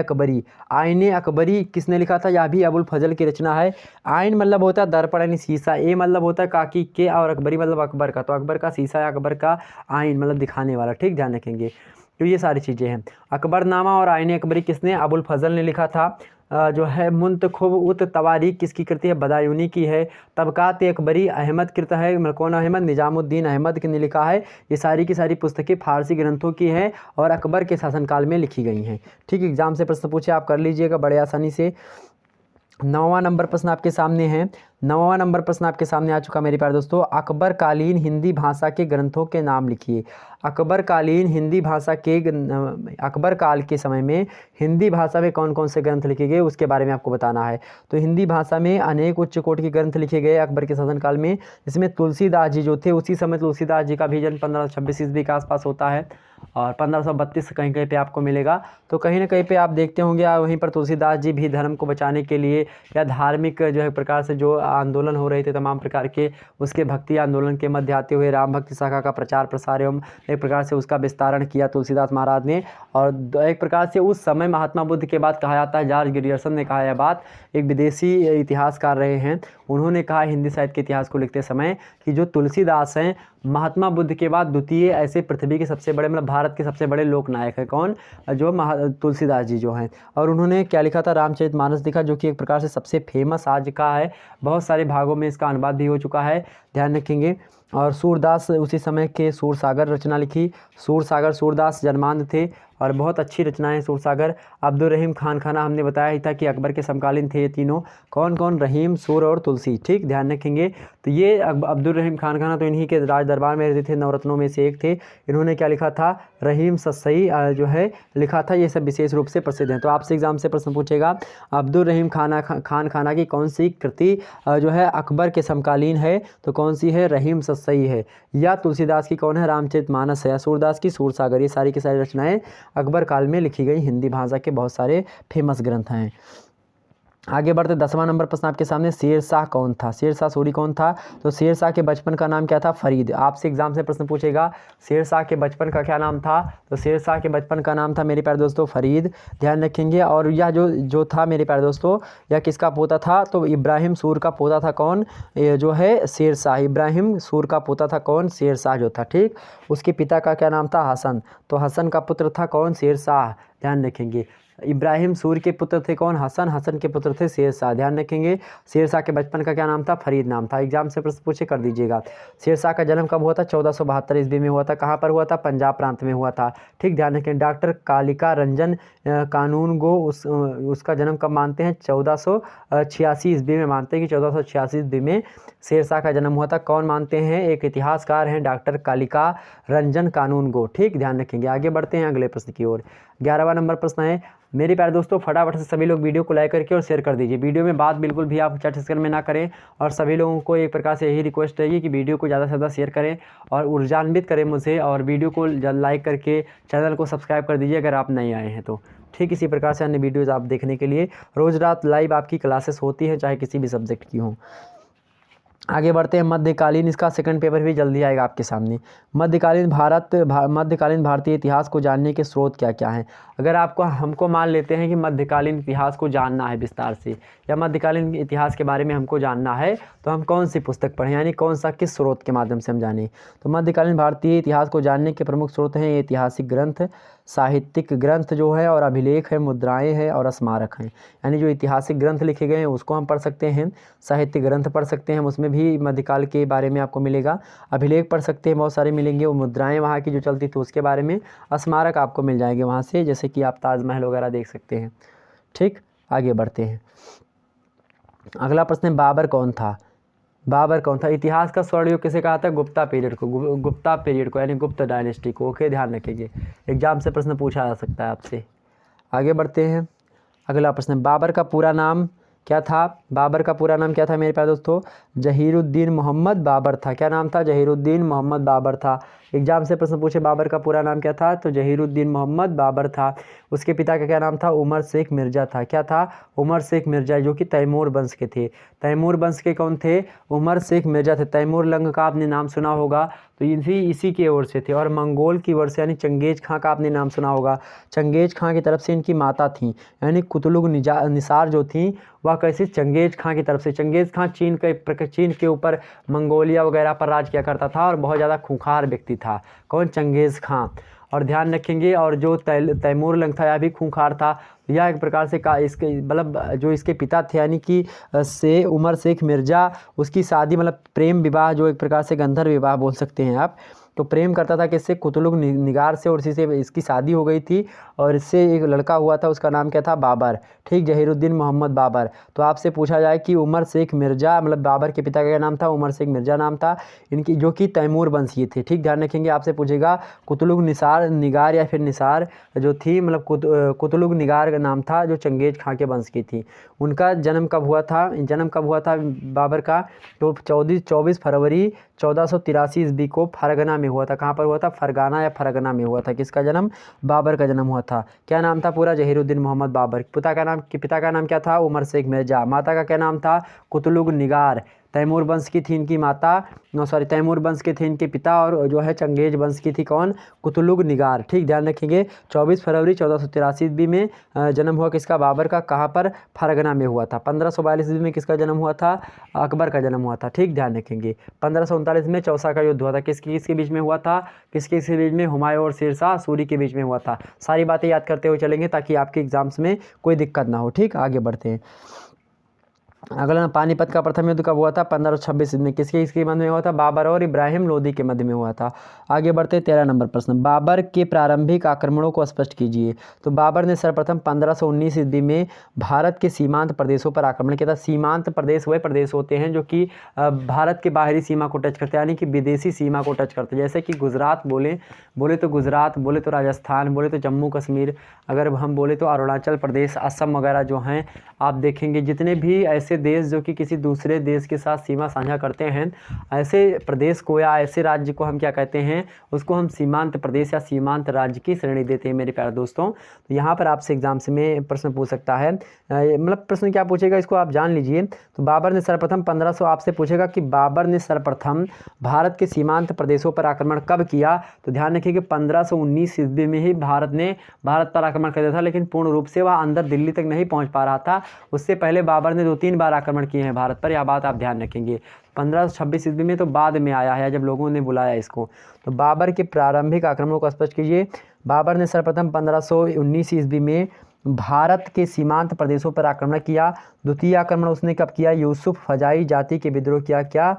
अकबरी किसने लिखा था, यह भी अबुल फजल की रचना है। आइन मतलब होता है दर्पण यानी शीशा, ए मतलब होता है काकी के, और अकबरी मतलब अकबर का। तो अकबर का शीशा है, अकबर का आइन मतलब दिखाने वाला। ठीक, ध्यान रखेंगे। तो ये सारी चीज़ें हैं। अकबरनामा और आईने अकबरी किसने, अबुल फजल ने लिखा था। जो है मुंतखुब उत तवारीख किसकी कृति है, बदायूनी की है। तबकात अकबरी अहमद कृत है, कौन अहमद, निजामुद्दीन अहमद ने लिखा है। ये सारी की सारी पुस्तकें फारसी ग्रंथों की हैं और अकबर के शासनकाल में लिखी गई हैं। ठीक, एग्जाम से प्रश्न पूछे आप कर लीजिएगा बड़े आसानी से। 9वां नंबर प्रश्न आपके सामने है। 9वां नंबर प्रश्न आपके सामने आ चुका मेरे प्यारे दोस्तों। अकबर कालीन हिंदी भाषा के ग्रंथों के नाम लिखिए। अकबर कालीन हिंदी भाषा के अकबर काल के समय में हिंदी भाषा में कौन कौन से ग्रंथ लिखे गए उसके बारे में आपको बताना है। तो हिंदी भाषा में अनेक उच्च कोटि के ग्रंथ लिखे गए अकबर के शासनकाल में। इसमें तुलसीदास जी जो थे, उसी समय तुलसीदास जी का भी जन्म 1526 ईस्वी के आसपास होता है, और 1532 कहीं कहीं पे आपको मिलेगा। तो कहीं ना कहीं पे आप देखते होंगे वहीं पर तुलसीदास जी भी धर्म को बचाने के लिए या धार्मिक जो है प्रकार से जो आंदोलन हो रहे थे तमाम प्रकार के, उसके भक्ति आंदोलन के मध्य आते हुए राम भक्ति शाखा का प्रचार प्रसार एवं एक प्रकार से उसका विस्तारण किया तुलसीदास महाराज ने। और एक प्रकार से उस समय महात्मा बुद्ध के बाद कहा जाता है, जॉर्ज ग्रियर्सन ने कहा यह बात, एक विदेशी इतिहासकार रहे हैं, उन्होंने कहा हिंदी साहित्य के इतिहास को लिखते समय कि जो तुलसीदास हैं महात्मा बुद्ध के बाद द्वितीय ऐसे पृथ्वी के सबसे बड़े मतलब भारत के सबसे बड़े लोक नायक है। कौन, जो तुलसीदास जी जो हैं। और उन्होंने क्या लिखा था, रामचरितमानस लिखा, जो कि एक प्रकार से सबसे फेमस आज का है, बहुत सारे भागों में इसका अनुवाद भी हो चुका है, ध्यान रखेंगे। और सूरदास उसी समय के सूरसागर रचना लिखी। सूरदास जन्मांध थे और बहुत अच्छी रचनाएं सूरसागर। अब्दुल रहीम खान खाना हमने बताया ही था कि अकबर के समकालीन थे ये तीनों, कौन कौन, रहीम, सूर और तुलसी। ठीक, ध्यान रखेंगे। तो ये अब्दुल रहीम खान खाना तो इन्हीं के राज दरबार में रहते थे, नवरत्नों में से एक थे। इन्होंने क्या लिखा था, रहीम सस्सई जो है लिखा था। ये सब विशेष रूप से प्रसिद्ध हैं। तो आपसे एग्जाम से प्रश्न पूछेगा अब्दुल रहीम खान खाना की कौन सी कृति जो है अकबर के समकालीन है, तो कौन सी है, रहीम सस्सई है। या तुलसीदास की कौन है, रामचरितमानस है। या सूरदास की सूरसागर। ये सारी की सारी रचनाएं अकबर काल में लिखी गई हिंदी भाषा के बहुत सारे फेमस ग्रंथ हैं। आगे बढ़ते 10वां नंबर प्रश्न आपके सामने, शेरशाह कौन था, शेरशाह सूरी कौन था। तो शेरशाह के बचपन का नाम क्या था, फरीद। आपसे एग्जाम से प्रश्न पूछेगा शेरशाह के बचपन का क्या नाम था। तो शेरशाह के बचपन का नाम था मेरे प्यारे दोस्तों फरीद, ध्यान रखेंगे। और यह जो था मेरे प्यारे दोस्तों, यह किसका पोता था, तो इब्राहिम सूर का पोता था। कौन, जो है शेरशाह, इब्राहिम सूर का पोता था। कौन, शेरशाह जो था। ठीक, उसके पिता का क्या नाम था, हसन। तो हसन का पुत्र था कौन, शेरशाह, ध्यान रखेंगे। इब्राहिम सूर के पुत्र थे कौन? हसन। हसन के पुत्र थे शेरशाह। ध्यान रखेंगे शेरशाह के बचपन का क्या नाम था? फरीद नाम था। एग्जाम से प्रश्न पूछे कर दीजिएगा। शेरशाह का जन्म कब हुआ था? 1472 ईस्वी में हुआ था। कहाँ पर हुआ था? पंजाब प्रांत में हुआ था। ठीक, ध्यान रखें। डॉक्टर कालिका रंजन कानूनगो उसका जन्म कब मानते हैं? 1486 ईस्वी में मानते हैं कि 1486 ईस्वी में शेरशाह का जन्म हुआ था। कौन मानते हैं? एक इतिहासकार हैं डॉक्टर कालिका रंजन कानूनगो। ठीक, ध्यान रखेंगे। आगे बढ़ते हैं अगले प्रश्न की ओर। 11वां नंबर प्रश्न है मेरे प्यारे दोस्तों, फटाफट से सभी लोग वीडियो को लाइक करके और शेयर कर दीजिए। वीडियो में बात बिल्कुल भी आप चैट सेक्शन में ना करें और सभी लोगों को एक प्रकार से यही रिक्वेस्ट रहेगी कि वीडियो को ज़्यादा से ज़्यादा शेयर करें और ऊर्जान्वित करें मुझे, और वीडियो को लाइक करके चैनल को सब्सक्राइब कर दीजिए अगर आप नए आए हैं तो। ठीक, इसी प्रकार से अन्य वीडियोज़ आप देखने के लिए रोज़ रात लाइव आपकी क्लासेस होती हैं, चाहे किसी भी सब्जेक्ट की हों। आगे बढ़ते हैं मध्यकालीन, इसका सेकंड पेपर भी जल्दी आएगा आपके सामने। मध्यकालीन मध्यकालीन भारतीय इतिहास को जानने के स्रोत क्या क्या हैं? अगर आपको हमको मान लेते हैं कि मध्यकालीन इतिहास को जानना है विस्तार से, या मध्यकालीन इतिहास के बारे में हमको जानना है, तो हम कौन सी पुस्तक पढ़ें, यानी कौन सा किस स्रोत के माध्यम से हम जानें? तो मध्यकालीन भारतीय इतिहास को जानने के प्रमुख स्रोत हैं ऐतिहासिक ग्रंथ, साहित्यिक ग्रंथ जो है, और अभिलेख है, मुद्राएं हैं और स्मारक हैं। यानी जो ऐतिहासिक ग्रंथ लिखे गए हैं उसको हम पढ़ सकते हैं, साहित्यिक ग्रंथ पढ़ सकते हैं, उसमें भी मध्यकाल के बारे में आपको मिलेगा, अभिलेख पढ़ सकते हैं, बहुत सारे मिलेंगे, वो मुद्राएं वहाँ की जो चलती थी उसके बारे में, स्मारक आपको मिल जाएंगे वहाँ से, जैसे कि आप ताजमहल वगैरह देख सकते हैं। ठीक, आगे बढ़ते हैं। अगला प्रश्न है बाबर कौन था? बाबर कौन था? इतिहास का स्वर्ण युग किसे कहा था? गुप्ता पीरियड को, गुप्ता पीरियड को, यानी गुप्त डायनेस्टी को। ओके, ध्यान रखिए, एग्जाम से प्रश्न पूछा जा सकता है आपसे। आगे बढ़ते हैं। अगला प्रश्न, बाबर का पूरा नाम क्या था? बाबर का पूरा नाम क्या था मेरे प्यारे दोस्तों? जहीरुद्दीन मोहम्मद बाबर था। क्या नाम था? जहीरुद्दीन मोहम्मद बाबर था। एग्जाम से प्रश्न पूछे बाबर का पूरा नाम क्या था? तो जहीरुद्दीन मोहम्मद बाबर था। उसके पिता का क्या नाम था? उमर शेख मिर्ज़ा था। क्या था? उमर शेख मिर्ज़ा, जो कि तैमूर वंश के थे। तैमूर वंश के कौन थे? उमर शेख मिर्ज़ा थे। तैमूर लंग का आपने नाम सुना होगा, तो इसी के ओर से थे। और मंगोल की ओर से, यानी चंगेज खां का आपने नाम सुना होगा, चंगेज खां की तरफ से इनकी माता थी, यानी कुतुलुग निसार जो थी वह कैसे? चंगेज खां की तरफ से। चंगेज खां चीन के ऊपर मंगोलिया वगैरह पर राज किया करता था और बहुत ज़्यादा खूंखार व्यक्ति था। कौन? चंगेज खां। और ध्यान रखेंगे, और जो तैमूर लंग था यह भी खूंखार था। यह एक प्रकार से इसके मतलब जो इसके पिता थे, यानी कि से उमर शेख मिर्ज़ा, उसकी शादी मतलब प्रेम विवाह, जो एक प्रकार से गंधर्व विवाह बोल सकते हैं आप, तो प्रेम करता था किससे? कुतुलुग निगार से, और इसी से इसकी शादी हो गई थी और इससे एक लड़का हुआ था, उसका नाम क्या था? बाबर। ठीक, जहीरुद्दीन मोहम्मद बाबर। तो आपसे पूछा जाए कि उमर शेख मिर्ज़ा, मतलब बाबर के पिता का क्या नाम था? उमर शेख मिर्ज़ा नाम था इनकी, जो कि तैमूर वंशीय थे। ठीक, ध्यान रखेंगे। आपसे पूछेगा कुतुलुग निगार या फिर निसार जो थी, मतलब कुतुलुग निगार का नाम था, जो चंगेज खां के वंश की थी। उनका जन्म कब हुआ था? बाबर का? तो 24 फरवरी 1483 ईस्वी को फरगना में हुआ था। कहाँ पर हुआ था? फरगाना या फरगना में हुआ था। किसका जन्म? बाबर का जन्म हुआ था। क्या नाम था पूरा? जहीरुद्दीन मोहम्मद बाबर। पिता का नाम क्या था? उमर शेख मिर्ज़ा। माता का क्या नाम था? कुतुलुग निगार। तैमूर वंश की थी इनकी माता, तैमूर वंश के थे इनके पिता, और जो है चंगेज वंश की थी कौन? कुतुलुग निगार। ठीक, ध्यान रखेंगे। 24 फरवरी 1483 ईस्वी में जन्म हुआ किसका? बाबर का। कहाँ पर? फरगना में हुआ था। 1542 ईस्वी में किसका जन्म हुआ था? अकबर का जन्म हुआ था। ठीक, ध्यान रखेंगे। 1539 में चौसा का युद्ध हुआ था। किसके बीच में हुआ था? किसके बीच में? हुमायूं और शेरशाह सूरी के बीच में हुआ था। सारी बातें याद करते हुए चलेंगे ताकि आपके एग्जाम्स में कोई दिक्कत ना हो। ठीक, आगे बढ़ते हैं। अगला, पानीपत का प्रथम युद्ध कब हुआ था? 1526 में। किसके मध्य में हुआ था? बाबर और इब्राहिम लोदी के मध्य में हुआ था। आगे बढ़ते 13 नंबर प्रश्न, बाबर के प्रारंभिक आक्रमणों को स्पष्ट कीजिए। तो बाबर ने सर्वप्रथम 1519 ईस्वी में भारत के सीमांत प्रदेशों पर आक्रमण किया था। सीमांत प्रदेश वह प्रदेश होते हैं जो कि भारत के बाहरी सीमा को टच करते हैं, यानी कि विदेशी सीमा को टच करते हैं। जैसे कि गुजरात बोले तो गुजरात, बोले तो राजस्थान, बोले तो जम्मू कश्मीर, अगर हम बोले तो अरुणाचल प्रदेश, असम वगैरह जो हैं, आप देखेंगे जितने भी ऐसे देश जो कि किसी दूसरे देश के साथ सीमा साझा करते हैं, ऐसे प्रदेश को या ऐसे राज्य को हम क्या कहते हैं? उसको हम सीमांत प्रदेश या सीमांत राज्य की श्रेणी देते हैं मेरे प्यारे दोस्तों। तो यहाँ पर आपसे एग्जाम्स में प्रश्न पूछ सकता है, मतलब प्रश्न क्या पूछेगा इसको आप जान लीजिए। तो बाबर ने सर्वप्रथम 1500, आपसे पूछेगा कि बाबर ने सर्वप्रथम भारत के सीमांत प्रदेशों पर आक्रमण कब किया? तो ध्यान रखिए कि 1519 ईस्वी में ही भारत पर आक्रमण कर दिया था, लेकिन पूर्ण रूप से वह अंदर दिल्ली तक नहीं पहुँच पा रहा था। उससे पहले बाबर ने 2-3 बार आक्रमण किए हैं भारत पर, यह बात आप ध्यान रखेंगे। 1526 ईस्वी में तो बाद में आया है जब लोगों ने बुलाया इसको। तो बाबर के प्रारंभिक आक्रमणों को स्पष्ट कीजिए। बाबर ने सर्वप्रथम 1519 ईस्वी में भारत के सीमांत प्रदेशों पर आक्रमण किया। द्वितीय आक्रमण उसने कब किया? यूसुफ जाई जाति के विद्रोह किया। क्या?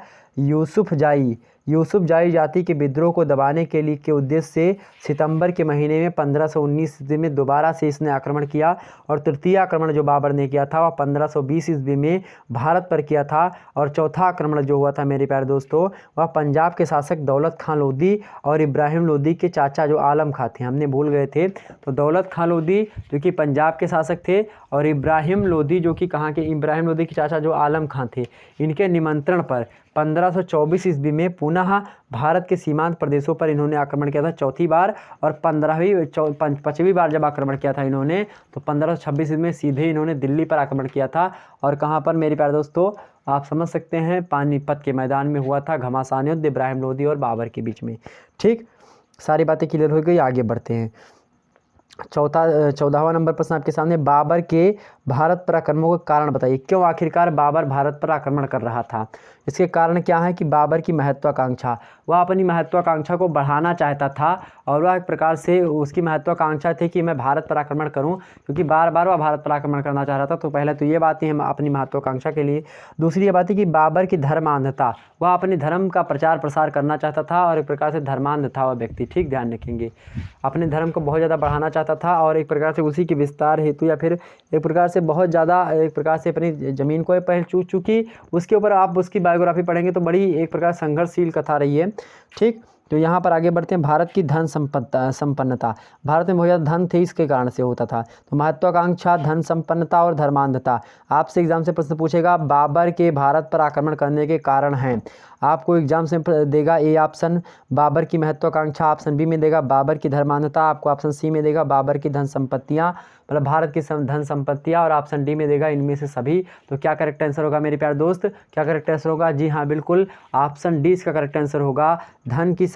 यूसुफ जाई जाति के विद्रोह को दबाने के उद्देश्य से सितंबर के महीने में 1519 ईस्वी में दोबारा से इसने आक्रमण किया। और तृतीय आक्रमण जो बाबर ने किया था वह 1520 ईस्वी में भारत पर किया था। और चौथा आक्रमण जो हुआ था मेरे प्यारे दोस्तों वह पंजाब के शासक दौलत खां लोधी और इब्राहिम लोधी के चाचा जो आलम खां थे, हमने भूल गए थे। तो दौलत खां लोधी जो कि पंजाब के शासक थे और इब्राहिम लोधी जो कि कहाँ के? इब्राहिम लोधी के चाचा जो आलम खां थे, इनके निमंत्रण पर 1524 ईस्वी में पुनः भारत के सीमांत प्रदेशों पर इन्होंने आक्रमण किया था चौथी बार। और 5वीं बार जब आक्रमण किया था इन्होंने तो 1526 ईस्वी में सीधे इन्होंने दिल्ली पर आक्रमण किया था। और कहाँ पर मेरे प्यारे दोस्तों? आप समझ सकते हैं, पानीपत के मैदान में हुआ था। घमासान युद्ध इब्राहिम लोधी और बाबर के बीच में। ठीक, सारी बातें क्लियर हो गई, आगे बढ़ते हैं। 14वां नंबर प्रश्न आपके सामने, बाबर के भारत पर आक्रमणों का कारण बताइए। क्यों आखिरकार बाबर भारत पर आक्रमण कर रहा था? इसके कारण क्या है कि बाबर की महत्वाकांक्षा, वह अपनी महत्वाकांक्षा को बढ़ाना चाहता था। और वह एक प्रकार से उसकी महत्वाकांक्षा थी कि मैं भारत पर आक्रमण करूं, क्योंकि बार बार वह भारत पर आक्रमण करना चाह रहा था। तो पहले तो ये बात ही हम अपनी महत्वाकांक्षा के लिए। दूसरी ये बात है कि बाबर की धर्मांधता, वह अपने धर्म का प्रचार प्रसार करना चाहता था और एक प्रकार से धर्मांध था वह व्यक्ति। ठीक, ध्यान रखेंगे, अपने धर्म को बहुत ज़्यादा बढ़ाना चाहता था और एक प्रकार से उसी के विस्तार हेतु या फिर एक प्रकार से बहुत ज़्यादा एक प्रकार से अपनी ज़मीन को पहल चूँकि उसके ऊपर आप उसकी बायोग्राफी पढ़ेंगे तो बड़ी एक प्रकार संघर्षशील कथा रही है। ठीक, तो यहाँ पर आगे बढ़ते हैं। भारत की धन संपन्नता, भारत में बहुत ज़्यादा धन थे, इसके कारण से होता था। तो महत्वाकांक्षा, धन संपन्नता और धर्मांधता। आपसे एग्जाम से प्रश्न पूछेगा बाबर के भारत पर आक्रमण करने के कारण हैं। आपको एग्जाम से देगा ए ऑप्शन बाबर की महत्वाकांक्षा, ऑप्शन बी में देगा बाबर की धर्मांधता, आपको ऑप्शन सी में देगा बाबर की धन संपत्तियाँ, मतलब भारत की धन संपत्तियाँ, और ऑप्शन डी में देगा इनमें से सभी। तो क्या करेक्ट आंसर होगा मेरे प्यारे दोस्त? क्या करेक्ट आंसर होगा? जी हाँ, बिल्कुल ऑप्शन डी इसका करेक्ट आंसर होगा, धन की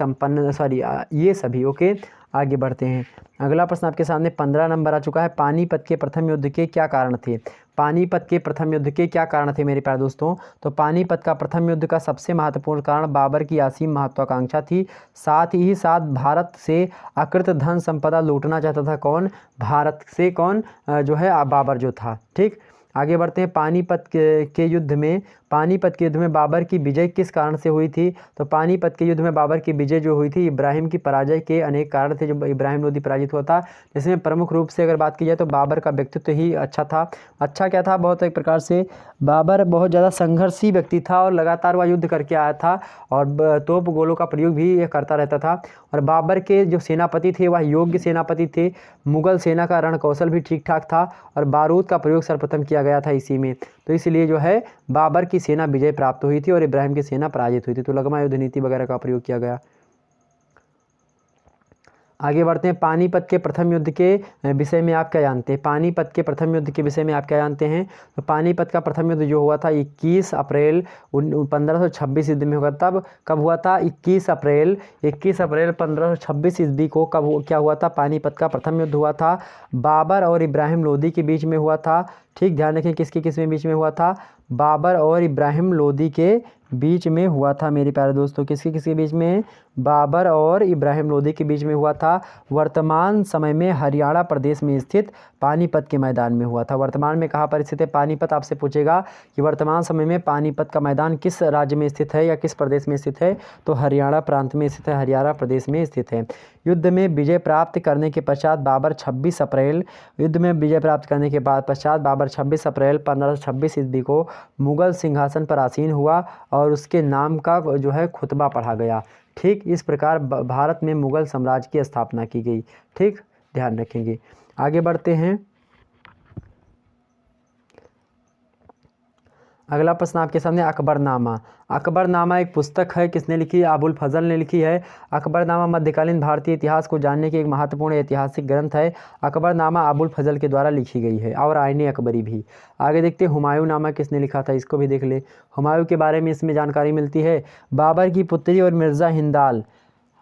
ये सभी। ओके, आगे बढ़ते हैं। अगला प्रश्न आपके सामने 15 नंबर आ चुका है। पानीपत के प्रथम युद्ध के क्या कारण थे? पानीपत के प्रथम युद्ध के क्या कारण थे मेरे प्यारे दोस्तों? तो पानीपत का प्रथम युद्ध का सबसे महत्वपूर्ण कारण बाबर की असीम महत्वाकांक्षा थी। साथ ही साथ भारत से अकृत धन संपदा लूटना चाहता था। कौन? भारत से कौन? जो है बाबर जो था। ठीक, आगे बढ़ते हैं। पानीपत के युद्ध में बाबर की विजय किस कारण से हुई थी? तो पानीपत के युद्ध में बाबर की विजय जो हुई थी, इब्राहिम की पराजय के अनेक कारण थे जो इब्राहिम लोधी पराजित हुआ था। जिसमें प्रमुख रूप से अगर बात की जाए तो बाबर का व्यक्तित्व ही अच्छा था। अच्छा क्या था? बहुत एक प्रकार से बाबर बहुत ज़्यादा संघर्षी व्यक्ति था और लगातार वह युद्ध करके आया था और तोप गोलों का प्रयोग भी यह करता रहता था। और बाबर के जो सेनापति थे वह योग्य सेनापति थे। मुगल सेना का रण कौशल भी ठीक ठाक था और बारूद का प्रयोग सर्वप्रथम किया गया था इसी में। तो इसलिए जो है बाबर की सेना विजय प्राप्त हुई थी और इब्राहिम की सेना पराजित हुई थी। तो लगमा युद्ध नीति वगैरह का प्रयोग किया गया। आगे बढ़ते हैं। पानीपत के प्रथम युद्ध के विषय में आप क्या जानते हैं? पानीपत के प्रथम युद्ध के विषय में आप क्या जानते हैं? तो पानीपत का प्रथम युद्ध जो हुआ था 21 अप्रैल 1526 ईस्वी में हुआ। तब कब हुआ था? 21 अप्रैल 1526 ईस्वी को क्या हुआ था? पानीपत का प्रथम युद्ध हुआ था। बाबर और इब्राहिम लोधी के बीच में हुआ था। ठीक, ध्यान रखें किसके बीच में हुआ था? बाबर और इब्राहिम लोधी के बीच में हुआ था मेरे प्यारे दोस्तों। किसके बीच में? बाबर और इब्राहिम लोधी के बीच में हुआ था। वर्तमान समय में हरियाणा प्रदेश में स्थित पानीपत के मैदान में हुआ था। वर्तमान में कहाँ पर स्थित है पानीपत? आपसे पूछेगा कि वर्तमान समय में पानीपत का मैदान किस राज्य में स्थित है या किस प्रदेश में स्थित है? तो हरियाणा प्रांत में स्थित है, हरियाणा प्रदेश में स्थित है। युद्ध में विजय प्राप्त करने के पश्चात बाबर 26 अप्रैल 1526 ईस्वी को मुगल सिंहासन पर आसीन हुआ और उसके नाम का जो है खुतबा पढ़ा गया। ठीक, इस प्रकार भारत में मुगल साम्राज्य की स्थापना की गई। ठीक, ध्यान रखेंगे। आगे बढ़ते हैं। अगला प्रश्न आपके सामने अकबरनामा। अकबरनामा एक पुस्तक है, किसने लिखी है? अबुल फजल ने लिखी है। अकबरनामा मध्यकालीन भारतीय इतिहास को जानने की एक महत्वपूर्ण ऐतिहासिक ग्रंथ है। अकबरनामा अबुल फजल के द्वारा लिखी गई है और आईने अकबरी भी। आगे देखते हैं हुमायूं नामा किसने लिखा था, इसको भी देख ले। हुमायूं के बारे में इसमें जानकारी मिलती है। बाबर की पुत्री और मिर्ज़ा हिंदाल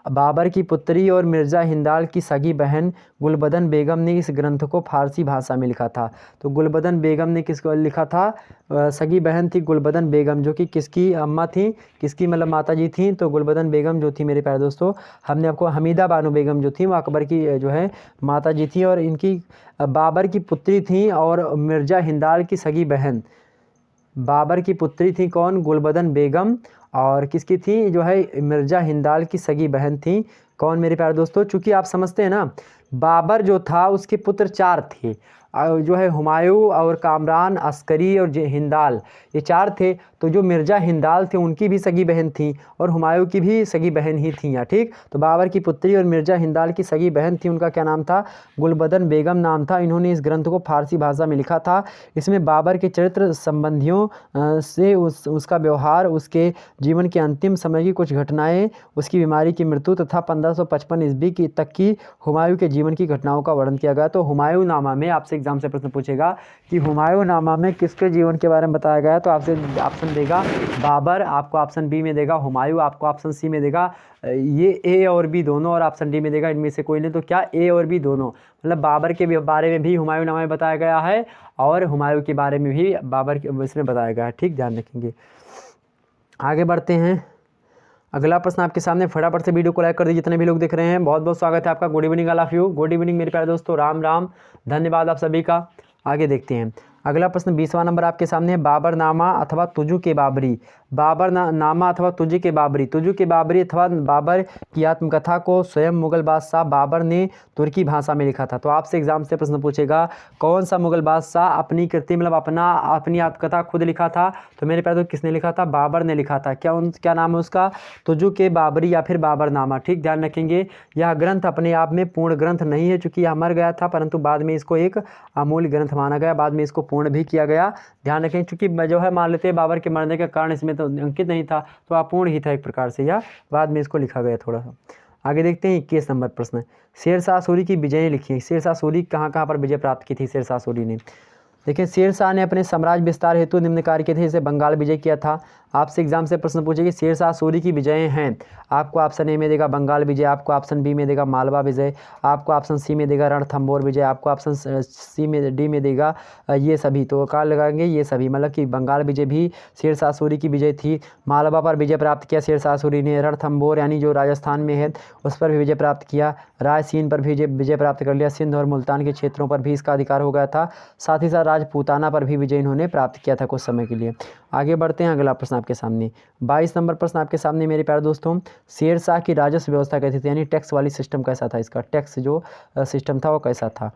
बाबर की पुत्री और मिर्ज़ा हिंदाल की सगी बहन गुलबदन बेगम ने इस ग्रंथ को फारसी भाषा में लिखा था। तो गुलबदन बेगम ने किसको लिखा था? सगी बहन थी गुलबदन बेगम, जो कि किसकी अम्मा थी, किसकी मतलब माता जी थी। तो गुलबदन बेगम जो थी मेरे प्यारे दोस्तों, हमने आपको हमीदा बानो बेगम जो थी वो अकबर की जो है माता जी थी, और इनकी बाबर की पुत्री थी और मिर्ज़ा हिंदाल की सगी बहन। बाबर की पुत्री थी कौन? गुलबदन बेगम, और किसकी थी जो है मिर्ज़ा हिंदाल की सगी बहन थी कौन मेरे प्यारे दोस्तों? चूँकि आप समझते हैं ना, बाबर जो था उसके पुत्र 4 थे, जो है हुमायूं और कामरान, अस्करी और हिंदाल, ये 4 थे। तो जो मिर्ज़ा हिंदाल थे उनकी भी सगी बहन थी और हुमायूं की भी सगी बहन ही थी यहाँ, ठीक। तो बाबर की पुत्री और मिर्ज़ा हिंदाल की सगी बहन थी, उनका क्या नाम था? गुलबदन बेगम नाम था। इन्होंने इस ग्रंथ को फारसी भाषा में लिखा था। इसमें बाबर के चरित्र संबंधियों से उसका व्यवहार, उसके जीवन के अंतिम समय की कुछ घटनाएं, उसकी बीमारी की मृत्यु तथा 1555 ईस्वी की तक की हुमायूं के जीवन की घटनाओं का वर्णन किया गया। तो हुमायूं नामा में आपसे एग्जाम से प्रश्न पूछेगा कि हुमायूं नामा में किसके जीवन के बारे में बताया गया है, तो आपसे ऑप्शन देगा बाबर, आपको ऑप्शन बी में देगा हुमायूं, आपको ऑप्शन सी में देगा ये ए और बी दोनों, और ऑप्शन डी में देगा इनमें से कोई नहीं। तो क्या ए और बी दोनों, मतलब बाबर के बारे में भी हुमायूं नामा में बताया गया है और हुमायूं के बारे में भी बाबर के इसमें बताया गया है, ठीक, ध्यान रखेंगे। आगे बढ़ते हैं, अगला प्रश्न आपके सामने। फटाफट से वीडियो को लाइक कर दीजिए जितने भी लोग देख रहे हैं। बहुत बहुत स्वागत है आपका। Good evening all of you, good evening मेरे प्यारे दोस्तों, राम राम, धन्यवाद आप सभी का। आगे देखते हैं अगला प्रश्न, 20वां नंबर आपके सामने है। बाबर नामा अथवा तुजु के बाबरी। बाबर नामा अथवा तुजु के बाबरी। तुजु के बाबरी अथवा बाबर की आत्मकथा को स्वयं मुगल बादशाह बाबर ने तुर्की भाषा में लिखा था। तो आपसे एग्जाम से प्रश्न पूछेगा कौन सा मुगल बादशाह अपनी कृति मतलब अपनी आत्मकथा खुद लिखा था? तो मेरे प्यारे दोस्त किसने लिखा था? बाबर ने लिखा था। क्या नाम है उसका? तुजु के बाबरी या फिर बाबर नामा, ठीक, ध्यान रखेंगे। यह ग्रंथ अपने आप में पूर्ण ग्रंथ नहीं है, चूंकि यह मर गया था, परंतु बाद में इसको एक अमूल्य ग्रंथ माना गया, बाद में इसको पूर्ण भी किया गया। ध्यान रखें, चूंकि जो है मान लेते हैं बाबर के मरने के कारण इसमें तो अंकित नहीं था, तो अपूर्ण ही था एक प्रकार से, या बाद में इसको लिखा गया थोड़ा सा। आगे देखते हैं 21 नंबर प्रश्न, शेरशाह सूरी की विजय लिखी। शेरशाह सूरी कहाँ कहाँ पर विजय प्राप्त की थी शेरशाह सूरी ने? देखिए, शेरशाह ने अपने साम्राज्य विस्तार हेतु निम्न कार्य किए थे। जैसे बंगाल विजय किया था। आपसे एग्जाम से प्रश्न पूछेगी शेरशाह सूरी की विजय हैं, आपको ऑप्शन ए में देगा बंगाल विजय, आपको ऑप्शन बी में देगा मालवा विजय, आपको ऑप्शन सी में देगा रणथंभौर विजय, आपको ऑप्शन सी में डी में देगा ये सभी। तो कहाँ लगाएंगे? ये सभी, मतलब कि बंगाल विजय भी शेरशाह सूरी की विजय थी। मालवा पर विजय प्राप्त किया शेरशाह सूरी ने। रणथंभौर यानी जो राजस्थान में है उस पर भी विजय प्राप्त किया। रायसीन पर भी विजय प्राप्त कर लिया। सिंध और मुल्तान के क्षेत्रों पर भी इसका अधिकार हो गया था। साथ ही साथ राजपूताना पर भी विजय इन्होंने प्राप्त किया था कुछ समय के लिए। आगे बढ़ते हैं, अगला प्रश्न आपके सामने 22 नंबर प्रश्न आपके सामने मेरे प्यारे दोस्तों, शेरशाह की राजस्व व्यवस्था कैसी थी, यानी टैक्स वाली सिस्टम कैसा था, इसका टैक्स जो सिस्टम था वो कैसा था?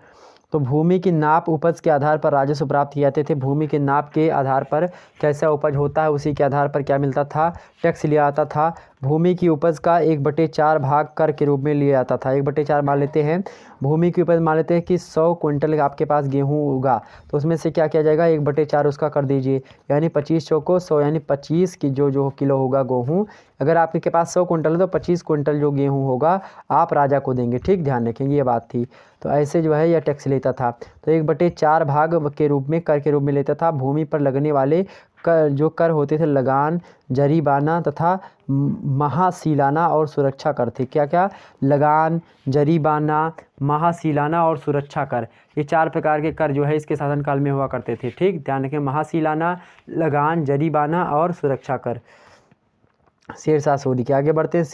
तो भूमि की नाप उपज के आधार पर राजस्व प्राप्त किए जाते थे। भूमि के नाप के आधार पर कैसा उपज होता है उसी के आधार पर क्या मिलता था? टैक्स लिया आता था। भूमि की उपज का 1/4 भाग कर के रूप में लिया जाता था। 1/4 मान लेते हैं भूमि की उपज, मान लेते हैं कि 100 क्विंटल आपके पास गेहूँ उगा, तो उसमें से क्या किया जाएगा? 1/4 उसका कर दीजिए, यानी 25 चौको 100, यानी 25 की जो किलो होगा गेहूँ। अगर आपके पास 100 क्विंटल है तो 25 क्विंटल जो गेहूँ होगा आप राजा को देंगे, ठीक, ध्यान रखेंगे ये बात थी। तो ऐसे जो है यह टैक्स लेता था। तो 1/4 भाग के रूप में कर के रूप में लेता था। भूमि पर लगने वाले जो कर होते थे लगान, जरीबाना तथा महासीलाना और सुरक्षा कर थे। क्या क्या? लगान, जरीबाना, महासीलाना और सुरक्षा कर, ये 4 प्रकार के कर जो है इसके शासनकाल में हुआ करते थे, ठीक, ध्यान रखें। महासीलाना, लगान, जरीबाना और सुरक्षा कर शेरशाह सूरी के। आगे बढ़ते हैं,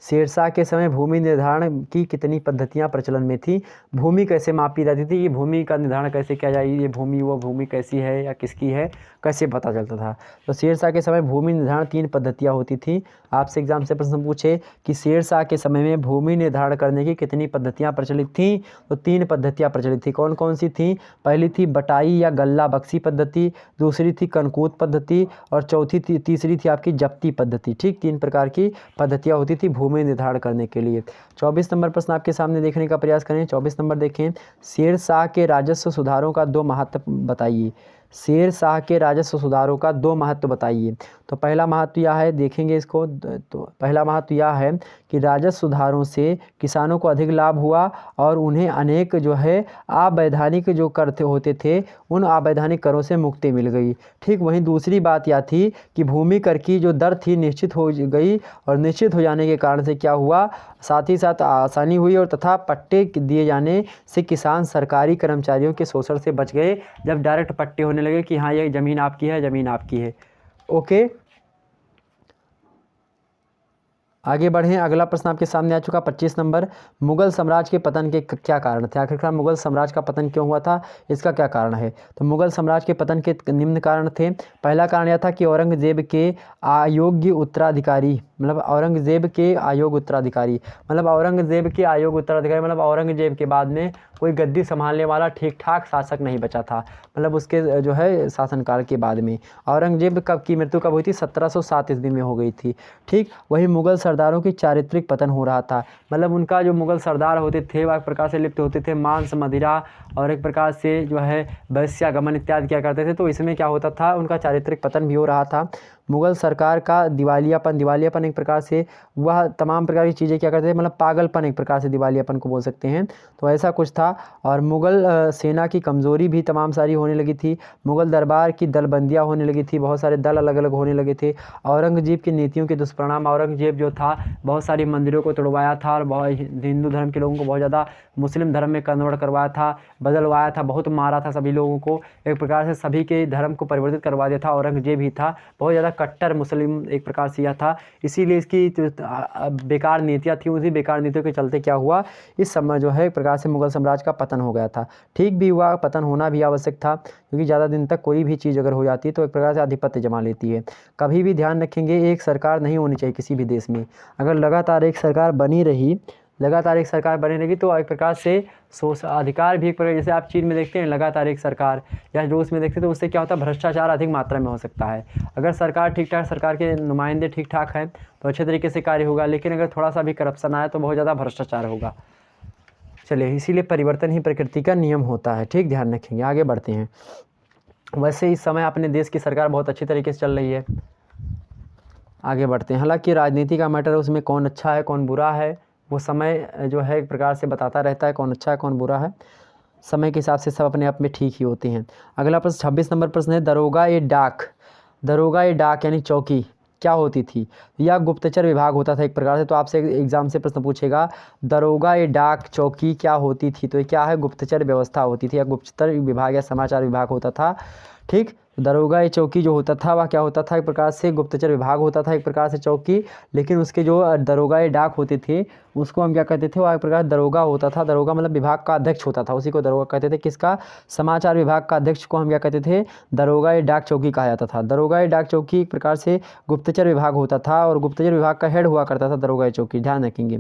शेरशाह के समय भूमि निर्धारण की कितनी पद्धतियां प्रचलन में थी? भूमि कैसे मापी जाती थी? ये भूमि का निर्धारण कैसे किया जाए? ये भूमि वो भूमि कैसी है या किसकी है, कैसे पता चलता था? तो शेरशाह के समय भूमि निर्धारण 3 पद्धतियां होती थी। आपसे एग्जाम से प्रश्न पूछे कि शेरशाह के समय में भूमि निर्धारण करने की कितनी पद्धतियाँ प्रचलित थी? तो 3 पद्धतियाँ प्रचलित थी। कौन कौन सी थी? पहली थी बटाई या गल्ला बक्सी पद्धति, दूसरी थी कनकूत पद्धति और तीसरी थी आपकी जप्ती पद्धति, ठीक, 3 प्रकार की पद्धतियाँ होती थी भूमि निर्धारण करने के लिए। 24 नंबर प्रश्न आपके सामने देखने का प्रयास करें। 24 नंबर देखें, शेरशाह के राजस्व सुधारों का 2 महत्व बताइए। शेरशाह के राजस्व सुधारों का 2 महत्व बताइए। तो पहला महत्व यह है, देखेंगे इसको, तो पहला महत्व यह है कि राजस्व सुधारों से किसानों को अधिक लाभ हुआ और उन्हें अनेक जो है अवैधानिक जो कर होते थे उन अवैधानिक करों से मुक्ति मिल गई। ठीक, वहीं दूसरी बात यह थी कि भूमि कर की जो दर थी निश्चित हो गई और निश्चित हो जाने के कारण से क्या हुआ, साथ ही साथ आसानी हुई और तथा पट्टे दिए जाने से किसान सरकारी कर्मचारियों के शोषण से बच गए, जब डायरेक्ट पट्टे होने लगे कि हाँ ये ज़मीन आपकी है, ज़मीन आपकी है। ओके, आगे बढ़ें। अगला प्रश्न आपके सामने आ चुका 25 नंबर, मुगल साम्राज्य के पतन के क्या कारण थे? आखिरकार मुगल साम्राज्य का पतन क्यों हुआ था, इसका क्या कारण है? तो मुगल साम्राज्य के पतन के निम्न कारण थे। पहला कारण यह था कि औरंगजेब के अयोग्य उत्तराधिकारी, मतलब औरंगजेब के अयोग्य उत्तराधिकारी, मतलब औरंगजेब के अयोग्य उत्तराधिकारी, मतलब औरंगजेब के बाद में कोई गद्दी संभालने वाला ठीक ठाक शासक नहीं बचा था, मतलब उसके जो है शासनकाल के बाद में। औरंगजेब की मृत्यु कब हुई थी? 1707 ईस्वी में हो गई थी। ठीक, वही मुगल सरदारों की चारित्रिक पतन हो रहा था, मतलब उनका जो मुगल सरदार होते थे वह एक प्रकार से लिप्त होते थे मांस मदिरा और एक प्रकार से जो है वैश्यागमन इत्यादि किया करते थे, तो इसमें क्या होता था, उनका चारित्रिक पतन भी हो रहा था। मुगल सरकार का दिवालियापन एक प्रकार से वह तमाम प्रकार की चीज़ें क्या करते थे, मतलब पागलपन एक प्रकार से दिवालियापन को बोल सकते हैं, तो ऐसा कुछ था। और मुगल सेना की कमज़ोरी भी तमाम सारी होने लगी थी, मुगल दरबार की दलबंदियाँ होने लगी थी, बहुत सारे दल अलग अलग होने लगे थे। औरंगजेब की नीतियों के दुष्परिणाम, औरंगजेब जो था बहुत सारी मंदिरों को तोड़वाया था और बहुत हिंदू धर्म के लोगों को बहुत ज़्यादा मुस्लिम धर्म में कन्वर्ट करवाया था, बदलवाया था, बहुत मारा था सभी लोगों को, एक प्रकार से सभी के धर्म को परिवर्तित करवा दिया था। औरंगजेब ही था, बहुत ज़्यादा कट्टर मुस्लिम एक प्रकार से यह था, इसीलिए इसकी बेकार नीतियाँ थी, उसी बेकार नीतियों के चलते क्या हुआ, इस समय जो है एक प्रकार से मुगल साम्राज्य का पतन हो गया था। ठीक भी हुआ, पतन होना भी आवश्यक था, क्योंकि ज़्यादा दिन तक कोई भी चीज़ अगर हो जाती है तो एक प्रकार से आधिपत्य जमा लेती है। कभी भी ध्यान रखेंगे, एक सरकार नहीं होनी चाहिए किसी भी देश में, अगर लगातार एक सरकार बनी रहेगी तो एक प्रकार से अधिकार भी एक प्रकार, जैसे आप चीन में देखते हैं लगातार एक सरकार, या रूस में देखते हैं, तो उससे क्या होता है, भ्रष्टाचार अधिक मात्रा में हो सकता है। अगर सरकार ठीक ठाक, सरकार के नुमाइंदे ठीक ठाक हैं तो अच्छे तरीके से कार्य होगा, लेकिन अगर थोड़ा सा भी करप्शन आया तो बहुत ज़्यादा भ्रष्टाचार होगा। चलिए, इसीलिए परिवर्तन ही प्रकृति का नियम होता है। ठीक, ध्यान रखेंगे। आगे बढ़ते हैं। वैसे इस समय अपने देश की सरकार बहुत अच्छी तरीके से चल रही है। आगे बढ़ते हैं। हालांकि राजनीति का मैटर है, उसमें कौन अच्छा है कौन बुरा है वो समय जो है एक प्रकार से बताता रहता है, कौन अच्छा है कौन बुरा है, समय के हिसाब से सब अपने आप में ठीक ही होते हैं। अगला प्रश्न 26 नंबर प्रश्न है, दरोगा ए डाक यानी चौकी क्या होती थी? यह गुप्तचर विभाग होता था एक प्रकार से। तो आपसे एग्जाम से प्रश्न पूछेगा, दरोगा ए डाक चौकी क्या होती थी? तो ये क्या है, गुप्तचर व्यवस्था होती थी, या गुप्तचर विभाग या समाचार विभाग होता था। ठीक, दरोगा ए चौकी जो होता था वह क्या होता था, एक प्रकार से गुप्तचर विभाग होता था एक प्रकार से चौकी, लेकिन उसके जो दरोगा ए डाक होते थे उसको हम क्या कहते थे, वह एक प्रकार दरोगा होता था। दरोगा मतलब विभाग का अध्यक्ष होता था, उसी को दरोगा कहते थे। किसका? समाचार विभाग का अध्यक्ष को हम क्या कहते थे, दरोगा ए डाक चौकी कहा जाता था। दरोगा ए डाक चौकी एक प्रकार से गुप्तचर विभाग होता था और गुप्तचर विभाग का हेड हुआ करता था दरोगा ए चौकी, ध्यान रखेंगे।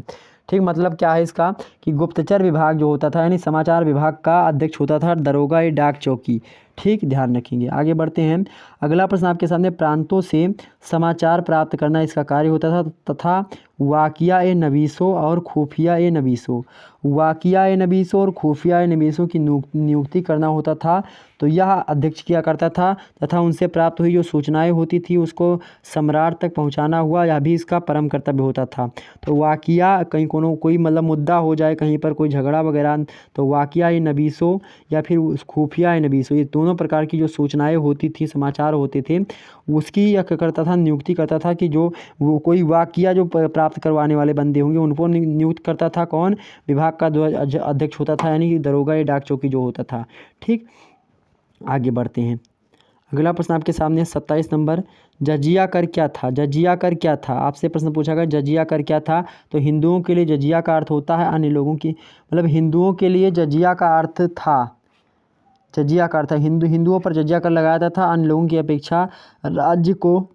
ठीक, मतलब क्या है इसका कि गुप्तचर विभाग जो होता था यानी समाचार विभाग का अध्यक्ष होता था दरोगा ए डाक चौकी। ठीक, ध्यान रखेंगे। आगे बढ़ते हैं। अगला प्रश्न आपके सामने, प्रांतों से समाचार प्राप्त करना इसका कार्य होता था तथा वाकिया ए नवीसों और खुफिया ए नवीसों, वाकिया ए नवीसों और खुफिया ए नवीसों की नियुक्ति करना होता था। तो यह अध्यक्ष किया करता था तथा उनसे प्राप्त हुई जो सूचनाएं होती थी उसको सम्राट तक पहुंचाना हुआ, यह भी इसका परम कर्तव्य होता था। तो वाकिया कहीं कोई मतलब मुद्दा हो जाए, कहीं पर कोई झगड़ा वगैरह, तो वाकिया ए नवीसों या फिर खुफिया ए नवीसों, ये दोनों प्रकार की जो सूचनाएं होती थी, समाचार होते थे, उसकी यह करता था, नियुक्ति करता था कि जो वो कोई वाकिया जो प्राप्त करवाने वाले बंदे होंगे उनको नियुक्त करता था। कौन? विभाग का अध्यक्ष होता था, यानी कि दरोगा ए डाक चौकी जो होता था। ठीक, आगे बढ़ते हैं। अगला प्रश्न आपके सामने 27 नंबर, जजिया कर क्या था? जजिया कर क्या था? आपसे प्रश्न पूछा गया जजिया कर क्या था? तो हिंदुओं के लिए जजिया का अर्थ होता है अन्य लोगों की, मतलब हिंदुओं के लिए जजिया का अर्थ था, जजिया का अर्थ था हिंदुओं पर जजिया कर लगाया जाता था। अन्य लोगों की अपेक्षा राज्य को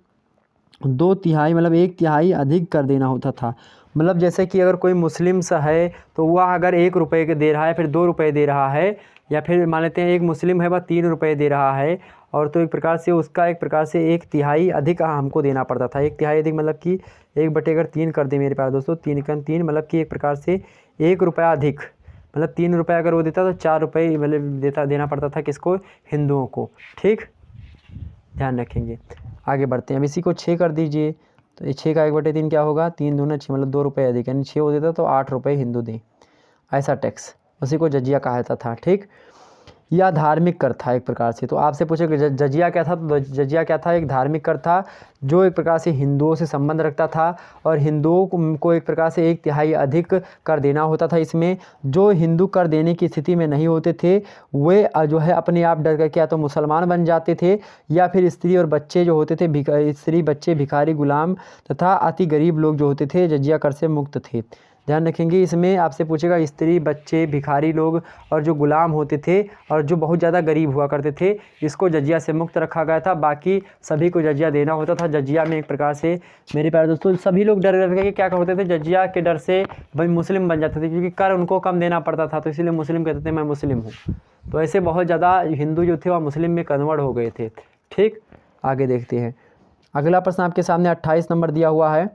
2/3 मतलब 1/3 अधिक कर देना होता था। मतलब जैसे कि अगर कोई मुस्लिम सा है तो वह अगर 1 रुपये के दे रहा है, फिर 2 रुपये दे रहा है, या फिर मान लेते हैं एक मुस्लिम है वह 3 रुपये दे रहा है, और तो एक प्रकार से उसका एक प्रकार से 1/3 अधिक हमको देना पड़ता था। 1/3 अधिक मतलब कि 1/3 कर दे मेरे प्यारे दोस्तों, 3 मतलब कि एक प्रकार से 1 रुपया अधिक, मतलब 3 रुपये अगर वो देता तो 4 रुपये मतलब देना पड़ता था किसको? हिंदुओं को। ठीक, ध्यान रखेंगे। आगे बढ़ते हैं। अब इसी को 6 कर दीजिए तो ये 6 का 1/3 क्या होगा, 3 दूना 6, मतलब 2 रुपये अधिक, यानी 6 हो देता तो 8 रुपये हिंदू दें, ऐसा टैक्स, उसी को जजिया कहा जाता था। ठीक, या धार्मिक कर था एक प्रकार से। तो आपसे पूछे कि जजिया क्या था, तो जजिया क्या था, एक धार्मिक कर था जो एक प्रकार से हिंदुओं से संबंध रखता था और हिंदुओं को एक प्रकार से 1/3 अधिक कर देना होता था। इसमें जो हिंदू कर देने की स्थिति में नहीं होते थे वे जो है अपने आप डर करके या तो मुसलमान बन जाते थे या फिर स्त्री और बच्चे जो होते थे, स्त्री बच्चे भिखारी गुलाम तथा अति गरीब लोग जो होते थे जजिया कर से मुक्त थे। ध्यान रखेंगे, इसमें आपसे पूछेगा स्त्री बच्चे भिखारी लोग और जो गुलाम होते थे और जो बहुत ज़्यादा गरीब हुआ करते थे, इसको जजिया से मुक्त रखा गया था। बाकी सभी को जजिया देना होता था। जजिया में एक प्रकार से मेरे प्यारे दोस्तों सभी लोग डर करके क्या करते थे, जजिया के डर से भाई मुस्लिम बन जाते थे, क्योंकि कर उनको कम देना पड़ता था, तो इसीलिए मुस्लिम कहते थे मैं मुस्लिम हूँ। तो ऐसे बहुत ज़्यादा हिंदू जो थे वह मुस्लिम में कन्वर्ट हो गए थे। ठीक, आगे देखते हैं। अगला प्रश्न आपके सामने 28 नंबर दिया हुआ है,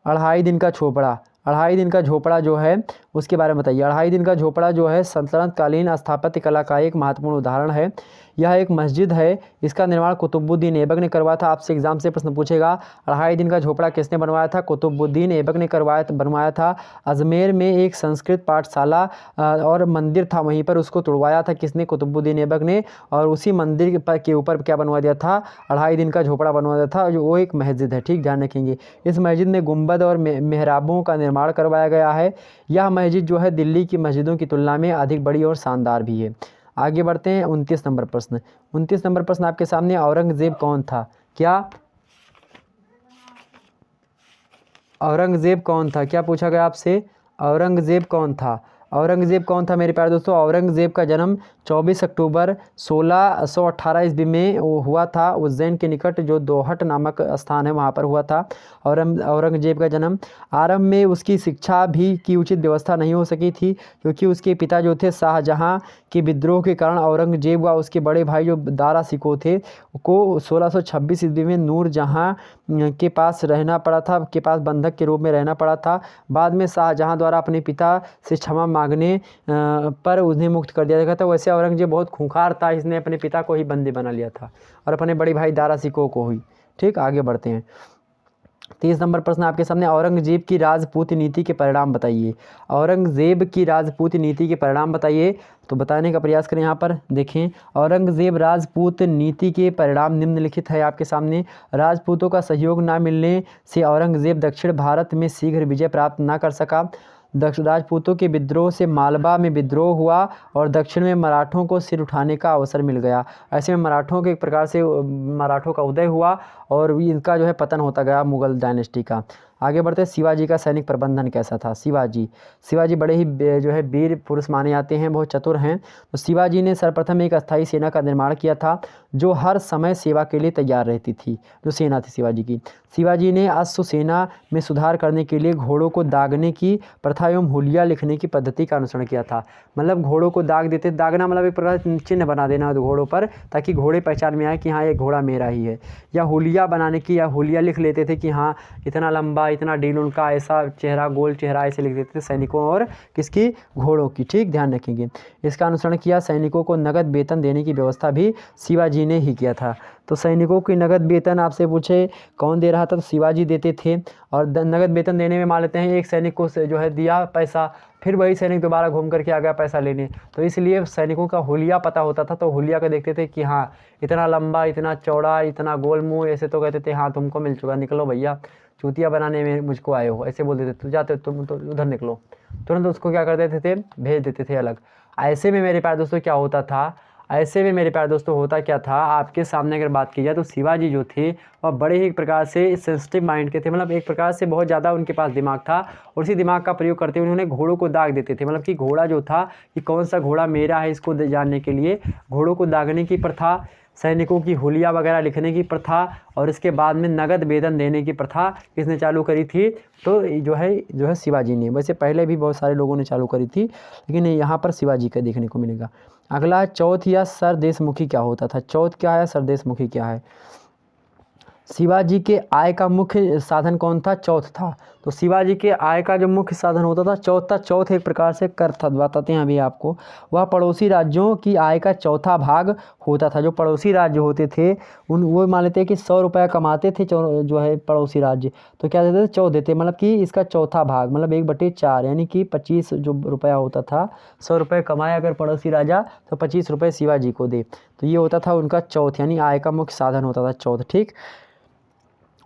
2.5 दिन का झोपड़ा। 2.5 दिन का झोपड़ा जो है उसके बारे में बताइए। 2.5 दिन का झोपड़ा जो है सल्तनत कालीन स्थापत्य कला का एक महत्वपूर्ण उदाहरण है। यह एक मस्जिद है, इसका निर्माण कुतुबुद्दीन ऐबक ने करवाया था। आपसे एग्जाम से प्रश्न पूछेगा 2.5 दिन का झोपड़ा किसने बनवाया था, कुतुबुद्दीन ऐबक ने बनवाया था। अजमेर में एक संस्कृत पाठशाला और मंदिर था, वहीं पर उसको तुड़वाया था किसने, कुतुबुद्दीन ऐबक ने, और उसी मंदिर के ऊपर क्या बनवा दिया था, 2.5 दिन का झोपड़ा बनवा दिया था, जो वो एक मस्जिद है। ठीक, ध्यान रखेंगे। इस मस्जिद में गुंबद और मेहराबों का निर्माण करवाया गया है। यह मस्जिद जो है दिल्ली की मस्जिदों की तुलना में अधिक बड़ी और शानदार भी है। आगे बढ़ते हैं 29 नंबर प्रश्न। 29 नंबर प्रश्न आपके सामने, औरंगजेब कौन था? क्या औरंगजेब कौन था? क्या पूछा गया आपसे, औरंगजेब कौन था? औरंगजेब कौन था मेरे प्यारे दोस्तों? औरंगजेब का जन्म 24 अक्टूबर 1618 ईस्वी में हुआ था। उज्जैन के निकट जो दोहट नामक स्थान है वहाँ पर हुआ था औरंगजेब का जन्म। आरंभ में उसकी शिक्षा भी की उचित व्यवस्था नहीं हो सकी थी, क्योंकि उसके पिता जो थे शाहजहाँ के विद्रोह के कारण औरंगजेब व उसके बड़े भाई जो दारा शिकोह थे को 1626 ईस्वी में नूरजहाँ के पास रहना पड़ा था, के पास बंधक के रूप में रहना पड़ा था। बाद में शाहजहाँ द्वारा अपने पिता से क्षमा मांगने पर उन्हें मुक्त कर दिया गया था। वैसे औरंगजेब बहुत खूंखार था, इसने अपने पिता को ही बंदी बना लिया था और अपने बड़े भाई दारा शिकोह को ही। ठीक, आगे बढ़ते हैं। 30 नंबर प्रश्न आपके सामने, औरंगजेब की राजपूत नीति के परिणाम बताइए। औरंगजेब की राजपूत नीति के परिणाम बताइए। तो बताने का प्रयास करें। यहाँ पर देखें, औरंगजेब राजपूत नीति के परिणाम निम्नलिखित है आपके सामने। राजपूतों का सहयोग न मिलने से औरंगजेब दक्षिण भारत में शीघ्र विजय प्राप्त न कर सका। राजपूतों के विद्रोह से मालवा में विद्रोह हुआ और दक्षिण में मराठों को सिर उठाने का अवसर मिल गया। ऐसे में मराठों के एक प्रकार से मराठों का उदय हुआ और इनका जो है पतन होता गया मुगल डायनेस्टी का। आगे बढ़ते हैं, शिवाजी का सैनिक प्रबंधन कैसा था? शिवाजी बड़े ही जो है वीर पुरुष माने जाते हैं, बहुत चतुर हैं। तो शिवाजी ने सर्वप्रथम एक अस्थायी सेना का निर्माण किया था जो हर समय सेवा के लिए तैयार रहती थी। जो सेना थी शिवाजी की, शिवाजी ने अश्व सेना में सुधार करने के लिए घोड़ों को दागने की प्रथा एवं हुलिया लिखने की पद्धति का अनुसरण किया था। मतलब घोड़ों को दाग देते, दागना मतलब एक प्रकार चिन्ह बना देना घोड़ों पर, ताकि घोड़े पहचान में आए कि हाँ ये घोड़ा मेरा ही है। या हुलिया बनाने की, या हुलिया लिख लेते थे कि हाँ इतना लंबा इतना डील उनका, ऐसा चेहरा गोल चेहरा, ऐसे लिख देते थे सैनिकों और किसकी, घोड़ों की। ठीक, ध्यान रखेंगे। इसका अनुसरण किया। सैनिकों को नगद वेतन देने की व्यवस्था भी शिवाजी ने ही किया था। तो सैनिकों की नगद वेतन आपसे पूछे कौन दे रहा था, तो शिवाजी देते थे। और नगद वेतन देने में मान लेते हैं एक सैनिक को जो है दिया पैसा, फिर वही सैनिक दोबारा घूम करके आ गया पैसा लेने, तो इसलिए सैनिकों का हुलिया पता होता था। तो हुलिया का देखते थे कि हाँ इतना लंबा इतना चौड़ा इतना गोल मुँह, ऐसे तो कहते थे हाँ तुमको मिल चुका, निकलो भैया, चूतिया बनाने में मुझको आए हो, ऐसे बोल देते थे। जाते तुम तो उधर निकलो, तुरंत उसको क्या कर देते थे, भेज देते थे अलग। ऐसे में मेरे प्यारे दोस्तों क्या होता था, ऐसे में मेरे प्यारे दोस्तों होता क्या था, आपके सामने अगर बात की जाए तो शिवाजी जो थे वह बड़े ही एक प्रकार से सेंसिटिव माइंड के थे। मतलब एक प्रकार से बहुत ज़्यादा उनके पास दिमाग था और उसी दिमाग का प्रयोग करते हुए उन्होंने घोड़ों को दाग देते थे। मतलब कि घोड़ा जो था कि कौन सा घोड़ा मेरा है इसको जानने के लिए घोड़ों को दागने की प्रथा, सैनिकों की हुलिया वगैरह लिखने की प्रथा और इसके बाद में नगद वेतन देने की प्रथा किसने चालू करी थी, तो जो है शिवाजी ने। वैसे पहले भी बहुत सारे लोगों ने चालू करी थी, लेकिन यहाँ पर शिवाजी का देखने को मिलेगा। अगला, चौथ या सरदेशमुखी क्या होता था? चौथ क्या है, सरदेशमुखी क्या है? शिवाजी के आय का मुख्य साधन कौन था? चौथ था। तो शिवाजी के आय का जो मुख्य साधन होता था चौथ था। चौथ एक प्रकार से कर था, बताते हैं अभी आपको। वह पड़ोसी राज्यों की आय का चौथा भाग होता था। जो पड़ोसी राज्य होते थे वो मान लेते हैं कि 100 रुपया कमाते थे जो है पड़ोसी राज्य, तो क्या देते थे? 14 देते, मतलब कि इसका चौथा भाग, मतलब 1/4, यानी कि 25 जो रुपया होता था। 100 रुपये कमाए अगर पड़ोसी राजा तो 25 रुपये शिवाजी को दे। तो ये होता था उनका चौथ, यानी आय का मुख्य साधन होता था चौथ। ठीक,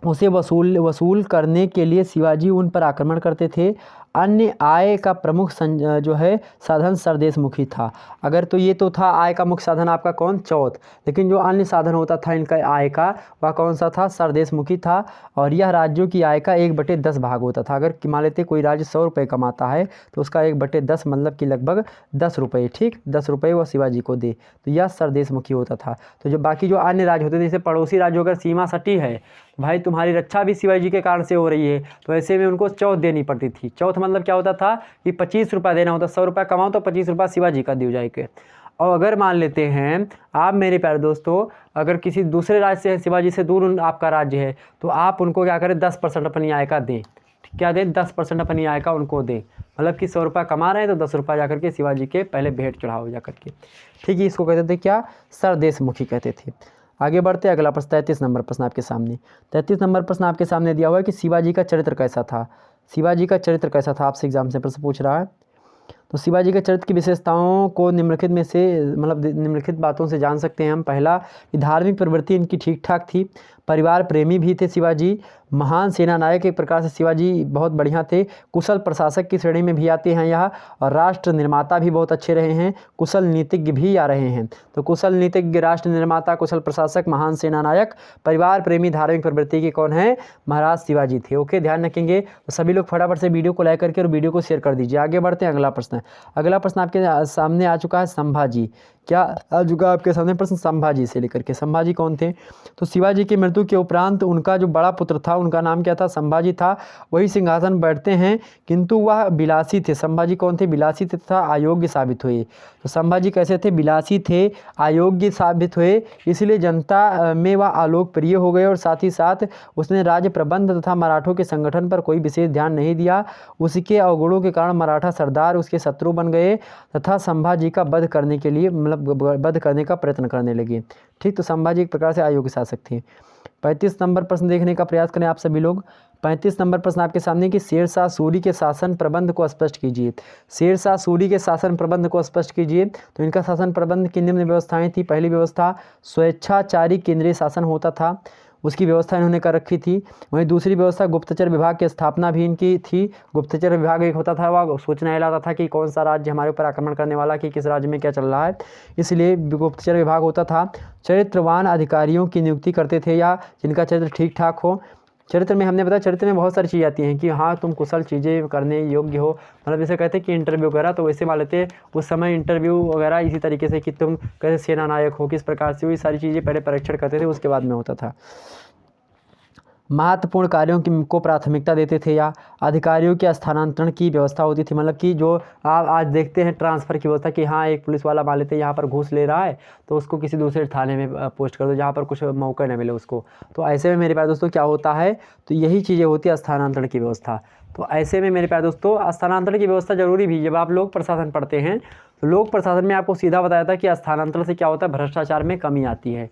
उसे वसूल करने के लिए शिवाजी उन पर आक्रमण करते थे। अन्य आय का प्रमुख जो है साधन सरदेशमुखी था। अगर तो ये तो था आय का मुख्य साधन आपका कौन? चौथ। लेकिन जो अन्य साधन होता था इनका आय का, वह कौन सा था? सरदेशमुखी था। और यह राज्यों की आय का 1/10 भाग होता था। अगर मान लेते कोई राज्य 100 रुपये कमाता है तो उसका 1/10 मतलब कि लगभग 10 रुपये। ठीक, 10 रुपये वह शिवाजी को दे, तो यह सरदेशमुखी होता था। तो जो बाकी जो अन्य राज्य होते थे, जैसे पड़ोसी राज्यों अगर सीमा सटी है, भाई तुम्हारी रक्षा भी शिवाजी के कारण से हो रही है, तो ऐसे में उनको चौथ देनी पड़ती थी। चौथ मतलब क्या होता था कि 25 रुपया देना होता। 100 रुपया कमाओ तो 25 रुपया शिवाजी का दिया जाएगा। और अगर मान लेते हैं आप मेरे प्यारे दोस्तों, अगर किसी दूसरे राज्य से शिवाजी से दूर आपका राज्य है, तो आप उनको क्या करें? 10% अपनी आय का दें। क्या दें? 10% अपनी आय का उनको दें। मतलब कि 100 रुपया कमा रहे हैं तो 10 रुपया जाकर के शिवाजी के पहले भेंट चढ़ाओ जाकर के। ठीक है, इसको कहते थे क्या? सरदेशमुखी कहते थे। आगे बढ़ते अगला प्रश्न, 33 नंबर प्रश्न आपके सामने। 33 नंबर प्रश्न आपके सामने दिया हुआ है कि शिवाजी का चरित्र कैसा था? शिवाजी का चरित्र कैसा था, आपसे एग्जाम से प्रश्न पूछ रहा है। तो शिवाजी के चरित्र की विशेषताओं को निम्नलिखित में से, मतलब निम्नलिखित बातों से जान सकते हैं हम। पहला, कि धार्मिक प्रवृत्ति इनकी ठीक ठाक थी। परिवार प्रेमी भी थे शिवाजी। महान सेना नायक, एक प्रकार से शिवाजी बहुत बढ़िया थे। कुशल प्रशासक की श्रेणी में भी आते हैं यह। और राष्ट्र निर्माता भी बहुत अच्छे रहे हैं। कुशल नीतिज्ञ भी आ रहे हैं। तो कुशल नीतिज्ञ, राष्ट्र निर्माता, कुशल प्रशासक, महान सेना नायक, परिवार प्रेमी, धार्मिक प्रवृत्ति के कौन है? महाराज शिवाजी थे। ओके, ध्यान रखेंगे। तो सभी लोग फटाफट से वीडियो को लाइक करके और वीडियो को शेयर कर दीजिए। आगे बढ़ते हैं, अगला प्रश्न। अगला प्रश्न आपके सामने आ चुका है, संभाजी। क्या आ चुका है आपके सामने प्रश्न? संभाजी से लेकर के। संभाजी कौन थे? तो शिवाजी की मृत्यु के उपरांत उनका जो बड़ा पुत्र था, उनका नाम क्या था? संभाजी था। वही सिंहासन बैठते हैं, किंतु वह बिलासी थे। संभाजी कौन थे? बिलासी थे तथा अयोग्य साबित हुए। तो संभाजी कैसे थे? बिलासी थे, अयोग्य साबित हुए, इसलिए जनता में वह अलोकप्रिय हो गए। और साथ ही साथ उसने राज्य प्रबंध तथा मराठों के संगठन पर कोई विशेष ध्यान नहीं दिया। उसके अवगुणों के कारण मराठा सरदार उसके शत्रु बन गए तथा संभाजी का वध करने के लिए, मतलब वध करने का प्रयत्न करने लगे। ठीक, तो संभाजी एक प्रकार से अयोग्य शासक थे। 35 नंबर प्रश्न देखने का प्रयास करें आप सभी लोग। 35 नंबर प्रश्न आपके सामने कि शेरशाह सूरी के शासन प्रबंध को स्पष्ट कीजिए। शेरशाह सूरी के शासन प्रबंध को स्पष्ट कीजिए। तो इनका शासन प्रबंध की निम्न व्यवस्थाएं थी। पहली व्यवस्था, स्वेच्छाचारी केंद्रीय शासन होता था, उसकी व्यवस्था इन्होंने कर रखी थी। वहीं दूसरी व्यवस्था, गुप्तचर विभाग की स्थापना भी इनकी थी। गुप्तचर विभाग एक होता था, वह सूचना लाता था कि कौन सा राज्य हमारे ऊपर आक्रमण करने वाला, कि किस राज्य में क्या चल रहा है, इसलिए गुप्तचर विभाग होता था। चरित्रवान अधिकारियों की नियुक्ति करते थे, या जिनका चरित्र ठीक ठाक हो। चरित्र में हमने बताया, चरित्र में बहुत सारी चीज़ें आती हैं कि हाँ तुम कुशल चीज़ें करने योग्य हो, मतलब जैसे कहते हैं कि इंटरव्यू वगैरह, तो वैसे मान लेते उस समय इंटरव्यू वगैरह इसी तरीके से कि तुम कैसे सेना नायक हो, किस प्रकार से हो, ये सारी चीज़ें पहले परीक्षण करते थे, उसके बाद में होता था। महत्वपूर्ण कार्यों को प्राथमिकता देते थे, या अधिकारियों के स्थानांतरण की व्यवस्था होती थी। मतलब कि जो आप आज देखते हैं ट्रांसफ़र की व्यवस्था, कि हाँ एक पुलिस वाला मान लेते हैं यहाँ पर घूस ले रहा है तो उसको किसी दूसरे थाने में पोस्ट कर दो जहाँ पर कुछ मौका न मिले उसको। तो ऐसे में मेरे प्यारे दोस्तों क्या होता है, तो यही चीज़ें होती है स्थानांतरण की व्यवस्था। तो ऐसे में मेरे प्यारे दोस्तों स्थानांतरण की व्यवस्था जरूरी भी। जब आप लोक प्रशासन पढ़ते हैं तो लोक प्रशासन में आपको सीधा बताया था कि स्थानांतरण से क्या होता है, भ्रष्टाचार में कमी आती है।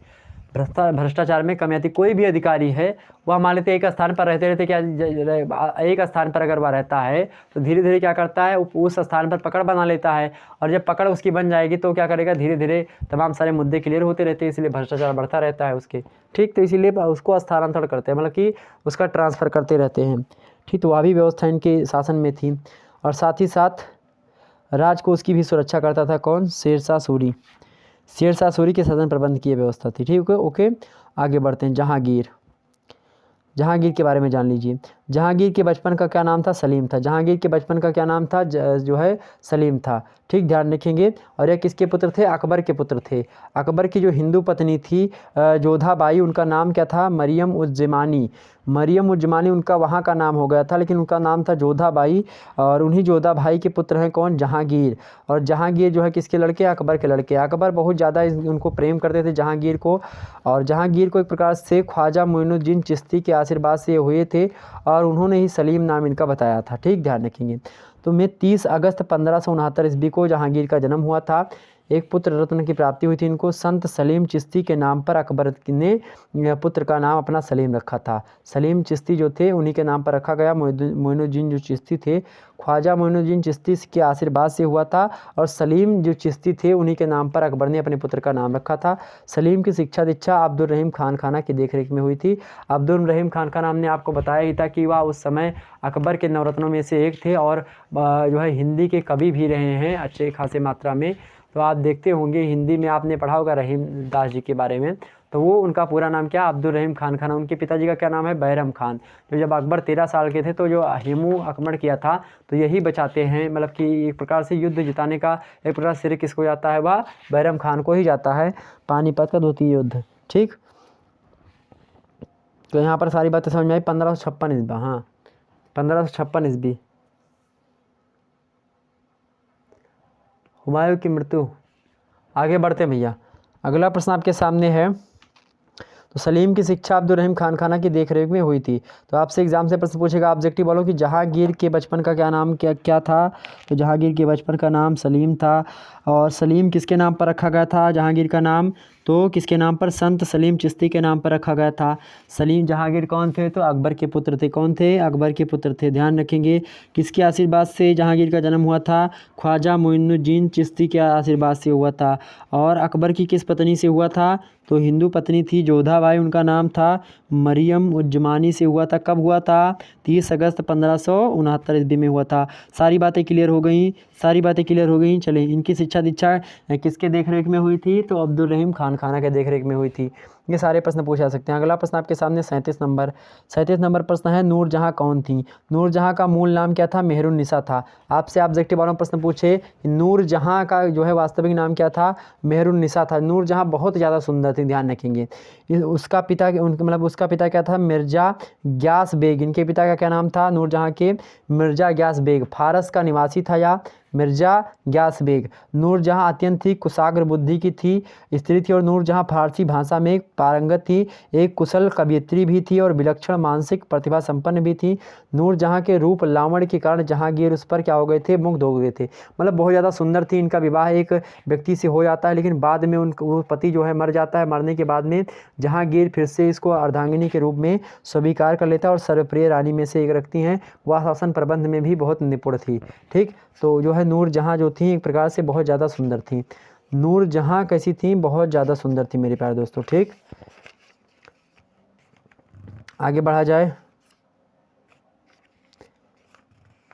भ्रष्टाचार में कमी आती। कोई भी अधिकारी है वह मान लेते एक स्थान पर रहते क्या, एक स्थान पर अगर वह रहता है तो धीरे धीरे क्या करता है, उस स्थान पर पकड़ बना लेता है। और जब पकड़ उसकी बन जाएगी तो क्या करेगा, धीरे धीरे तमाम सारे मुद्दे क्लियर होते रहते हैं, इसलिए भ्रष्टाचार बढ़ता रहता है उसके। ठीक, तो इसीलिए उसको स्थानांतरण करते हैं, मतलब कि उसका ट्रांसफ़र करते रहते हैं। ठीक, तो वह भी व्यवस्था इनके शासन में थी। और साथ ही साथ राजकोष की भी सुरक्षा करता था कौन, शेरशाह सूरी। शेरशाह सूरी के शासन प्रबंध की व्यवस्था थी। ठीक है, ओके आगे बढ़ते हैं। जहांगीर, जहांगीर के बारे में जान लीजिए। जहांगीर के बचपन का क्या नाम था? सलीम था। जहांगीर के बचपन का क्या नाम था? जो है सलीम था। ठीक, ध्यान रखेंगे। और यह किसके पुत्र थे? अकबर के पुत्र थे। अकबर की जो हिंदू पत्नी थी जोधाबाई, उनका नाम क्या था? मरियम उज़ ज़मानी। मरियम उज़ ज़मानी उनका वहाँ का नाम हो गया था, लेकिन उनका नाम था जोधाबाई। और उन्हीं जोधाबाई के पुत्र हैं कौन? जहांगीर। और जहांगीर जो है किसके लड़के? अकबर के लड़के। अकबर बहुत ज़्यादा उनको प्रेम करते थे जहांगीर को। और जहांगीर को एक प्रकार से ख्वाजा मोइनुद्दीन चिश्ती के आशीर्वाद से हुए थे, और उन्होंने ही सलीम नाम इनका बताया था। ठीक, ध्यान रखेंगे। तो मैं 30 अगस्त 1569 ईस्वी को जहांगीर का जन्म हुआ था। एक पुत्र रत्न की प्राप्ति हुई थी इनको। संत सलीम चिश्ती के नाम पर अकबर ने पुत्र का नाम अपना सलीम रखा था। सलीम चिश्ती जो थे उन्हीं के नाम पर रखा गया। मोइनुद्दीन जो चिश्ती थे, ख्वाजा मोइनुद्दीन चिश्ती के आशीर्वाद से हुआ था, और सलीम जो चिश्ती थे उन्हीं के नाम पर अकबर ने अपने पुत्र का नाम रखा था। सलीम की शिक्षा दीक्षा अब्दुल रहीम खान खाना की देखरेख में हुई थी। अब्दुल रहीम खान खान हमने आपको बताया ही था कि वह उस समय अकबर के नवरत्नों में से एक थे, और जो है हिंदी के कवि भी रहे हैं अच्छे खासे मात्रा में। तो आप देखते होंगे हिंदी में आपने पढ़ा होगा रहीम दास जी के बारे में। तो वो उनका पूरा नाम क्या? अब्दुल रहीम खान खान। उनके पिताजी का क्या नाम है? बैरम खान। तो जब अकबर 13 साल के थे तो जो हिमू आक्रमण किया था, तो यही बचाते हैं, मतलब कि एक प्रकार से युद्ध जिताने का एक प्रकार श्रेय किसको जाता है? वह बैरम खान को ही जाता है, पानीपत का द्वितीय युद्ध। ठीक, तो यहाँ पर सारी बातें समझ में आई। 1556 ईस्वी, हाँ 1556 ईस्वी हुमायूं की मृत्यु। आगे बढ़ते हैं भैया। अगला प्रश्न आपके सामने है। तो सलीम की शिक्षा अब्दुल रहीम खान खाना की देखरेख में हुई थी। तो आपसे एग्जाम से प्रश्न पूछेगा, ऑब्जेक्टिव बोलो कि जहांगीर के बचपन का क्या नाम क्या था? तो जहांगीर के बचपन का नाम सलीम था। और सलीम किसके नाम पर रखा गया था जहांगीर का नाम? तो किसके नाम पर? संत सलीम चिश्ती के नाम पर रखा गया था। सलीम जहांगीर कौन थे? तो अकबर के पुत्र थे। कौन थे? अकबर के पुत्र थे। ध्यान रखेंगे। किसके आशीर्वाद से जहांगीर का जन्म हुआ था? ख्वाजा मोइनुद्दीन चिश्ती के आशीर्वाद से हुआ था। और अकबर की किस पत्नी से हुआ था? तो हिंदू पत्नी थी जोधाबाई, उनका नाम था मरियम उज़ ज़मानी से हुआ था। कब हुआ था? 30 अगस्त 1569 ईस्वी में हुआ था। सारी बातें क्लियर हो गई, सारी बातें क्लियर हो गई। चलें, इनकी शिक्षा दीक्षा किसके देखरेख में हुई थी? तो अब्दुल रहीम खान खाना के देखरेख में हुई थी। ये सारे प्रश्न पूछे जा सकते हैं। अगला प्रश्न आपके सामने 37 नंबर प्रश्न है, नूरजहाँ कौन थी? नूरजहाँ का मूल नाम क्या था? मेहरुन्निसा था। आपसे ऑब्जेक्टिव वाला प्रश्न पूछे, नूरजहाँ का जो है वास्तविक नाम क्या था? मेहरुन्निसा था। नूरजहाँ बहुत ज़्यादा सुंदर थी, ध्यान रखेंगे। उसका पिता मतलब उसका पिता क्या था? मिर्जा ग्यास बेग। इनके पिता का क्या नाम था नूरजहाँ के? मिर्जा ग्यास बेग। फारस का निवासी था या मिर्जा ग्यास बेग। नूरजहाँ अत्यंत ही कुशाग्र बुद्धि की थी, स्त्री थी, और नूरजहाँ फारसी भाषा में पारंगत थी। एक कुशल कवयित्री भी थी और विलक्षण मानसिक प्रतिभा संपन्न भी थी। नूरजहाँ के रूप लावण्य के कारण जहांगीर उस पर क्या हो गए थे? मुग्ध हो गए थे। मतलब बहुत ज़्यादा सुंदर थी। इनका विवाह एक व्यक्ति से हो जाता है, लेकिन बाद में वो पति जो है मर जाता है। मरने के बाद में जहांगीर फिर से इसको अर्धांगिनी के रूप में स्वीकार कर लेता है, और सर्वप्रिय रानी में से एक रखती हैं। वह शासन प्रबंध में भी बहुत निपुण थी। ठीक, तो जो है नूरजहाँ जो थी एक प्रकार से बहुत ज़्यादा सुंदर थी। नूरजहाँ कैसी थी? बहुत ज़्यादा सुंदर थी मेरे प्यारे दोस्तों। ठीक, आगे बढ़ा जाए।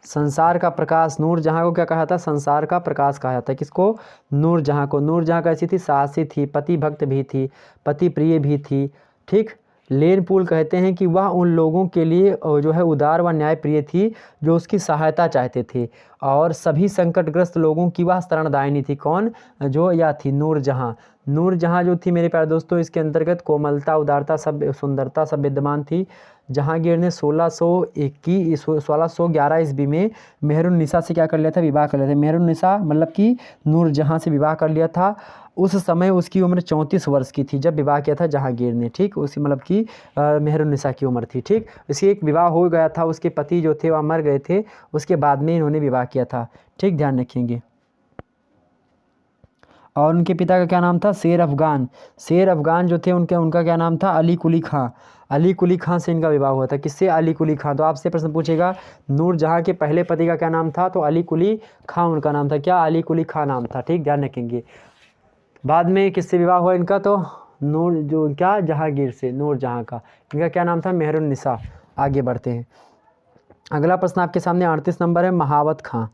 संसार का प्रकाश। नूरजहाँ को क्या कहा था? संसार का प्रकाश कहा जाता है। किसको? नूरजहाँ को। नूरजहाँ कैसी थी? साहसी थी, पति भक्त भी थी, पति प्रिय भी थी। ठीक, लेन पूल कहते हैं कि वह उन लोगों के लिए जो है उदार व न्यायप्रिय थी जो उसकी सहायता चाहते थे, और सभी संकटग्रस्त लोगों की वह शरणदायिनी थी। कौन? जो यह थी नूरजहाँ। नूरजहाँ जो थी मेरे प्यारे दोस्तों, इसके अंतर्गत कोमलता, उदारता, सब सुंदरता सब विद्यमान थी। जहांगीर ने 1611 ईस्वी में मेहरुन्निसा से क्या कर लिया था? विवाह कर लिया था। मेहरुन्निसा मतलब कि नूरजहाँ से विवाह कर लिया था। उस समय उसकी उम्र 34 वर्ष की थी जब विवाह किया था जहांगीर ने। ठीक, उसी मतलब कि मेहरुन्निसा की उम्र थी। ठीक, इसी एक विवाह हो गया था, उसके पति जो थे वह मर गए थे, उसके बाद में इन्होंने विवाह किया था। ठीक, ध्यान रखेंगे। और उनके पिता का क्या नाम था? शेर अफ़गान। शेर अफ़गान जो थे उनका क्या नाम था? अली कुली खां। अली कुली खां से इनका विवाह हुआ था। किससे? अली कुली खां। तो आपसे प्रश्न पूछेगा नूरजहाँ के पहले पति का क्या नाम था? तो अली कुली खां उनका नाम था। क्या? अली कुली खां नाम था। ठीक, ध्यान रखेंगे। बाद में किससे विवाह हुआ इनका? तो नूर जो क्या जहांगीर से, नूरजहाँ का। इनका क्या नाम था? मेहरुन्निसा। आगे बढ़ते हैं। अगला प्रश्न आपके सामने 38 नंबर है, महावत खां।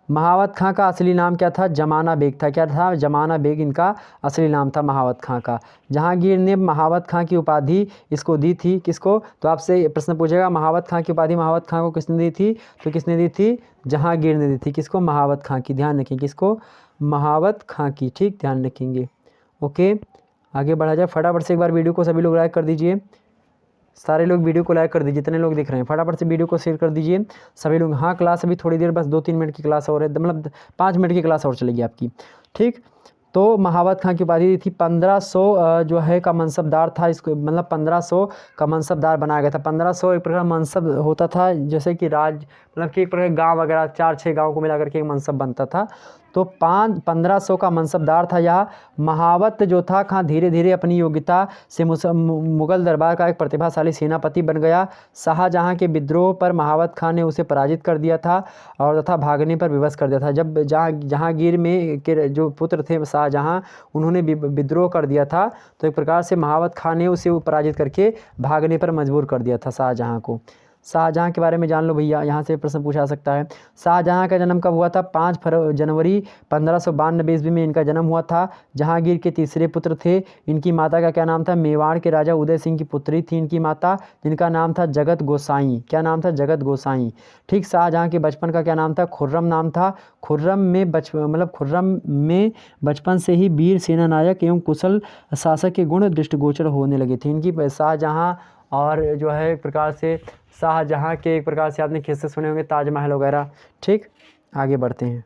महावत खां का असली नाम क्या था? जमाना बेग था। क्या था? जमाना बेग इनका असली नाम था महावत खां का। जहांगीर ने महावत खां की उपाधि इसको दी थी, किसको? तो आपसे प्रश्न पूछेगा महावत खां की उपाधि महावत खां को किसने दी थी? तो किसने दी थी? जहांगीर ने दी थी। किसको? महावत खां की। ध्यान रखें, किसको? महावत खां की। ठीक, ध्यान रखेंगे। ओके, आगे बढ़ा जाए। फटाफट से एक बार वीडियो को सभी लोग लाइक कर दीजिए। सारे लोग वीडियो को लाइक कर दीजिए, जितने लोग दिख रहे हैं फटाफट से वीडियो को शेयर कर दीजिए सभी लोग। हाँ, क्लास अभी थोड़ी देर, बस 2-3 मिनट की क्लास और है, मतलब 5 मिनट की क्लास और चलेगी आपकी। ठीक, तो महावत खां की उपाधि दी थी। 1500 जो है का मनसबदार था इसको, मतलब 1500 का मनसबदार बनाया गया था। 1500 एक प्रकार मनसब होता था, जैसे कि मतलब कि एक प्रकार गांव वगैरह 4-6 गांव को मिला करके एक मनसब बनता था। तो 1500 का मनसबदार था यह। महावत जो था खां धीरे धीरे अपनी योग्यता से मुगल दरबार का एक प्रतिभाशाली सेनापति बन गया। शाहजहां के विद्रोह पर महावत खां ने उसे पराजित कर दिया था और तथा भागने पर विवश कर दिया था। जब जहांगीर में के जो पुत्र थे शाहजहां, उन्होंने विद्रोह कर दिया था, तो एक प्रकार से महावत खां ने उसे पराजित करके भागने पर मजबूर कर दिया था शाहजहां को। शाहजहां के बारे में जान लो भैया, यहाँ से प्रश्न पूछा सकता है। शाहजहां का जन्म कब हुआ था? 5 जनवरी 1592 ईस्वी में इनका जन्म हुआ था। जहांगीर के तीसरे पुत्र थे। इनकी माता का क्या नाम था? मेवाड़ के राजा उदय सिंह की पुत्री थी इनकी माता, जिनका नाम था जगत गोसाई। क्या नाम था? जगत गोसाई। ठीक, शाहजहां के बचपन का क्या नाम था? खुर्रम नाम था। खुर्रम में बचपन से ही वीर सेनानायक एवं कुशल शासक के गुण दृष्टिगोचर होने लगे थे इनकी। शाहजहां और जो है एक प्रकार से शाहजहां के एक प्रकार से आपने किस्से सुने होंगे, ताजमहल वगैरह। ठीक, आगे बढ़ते हैं।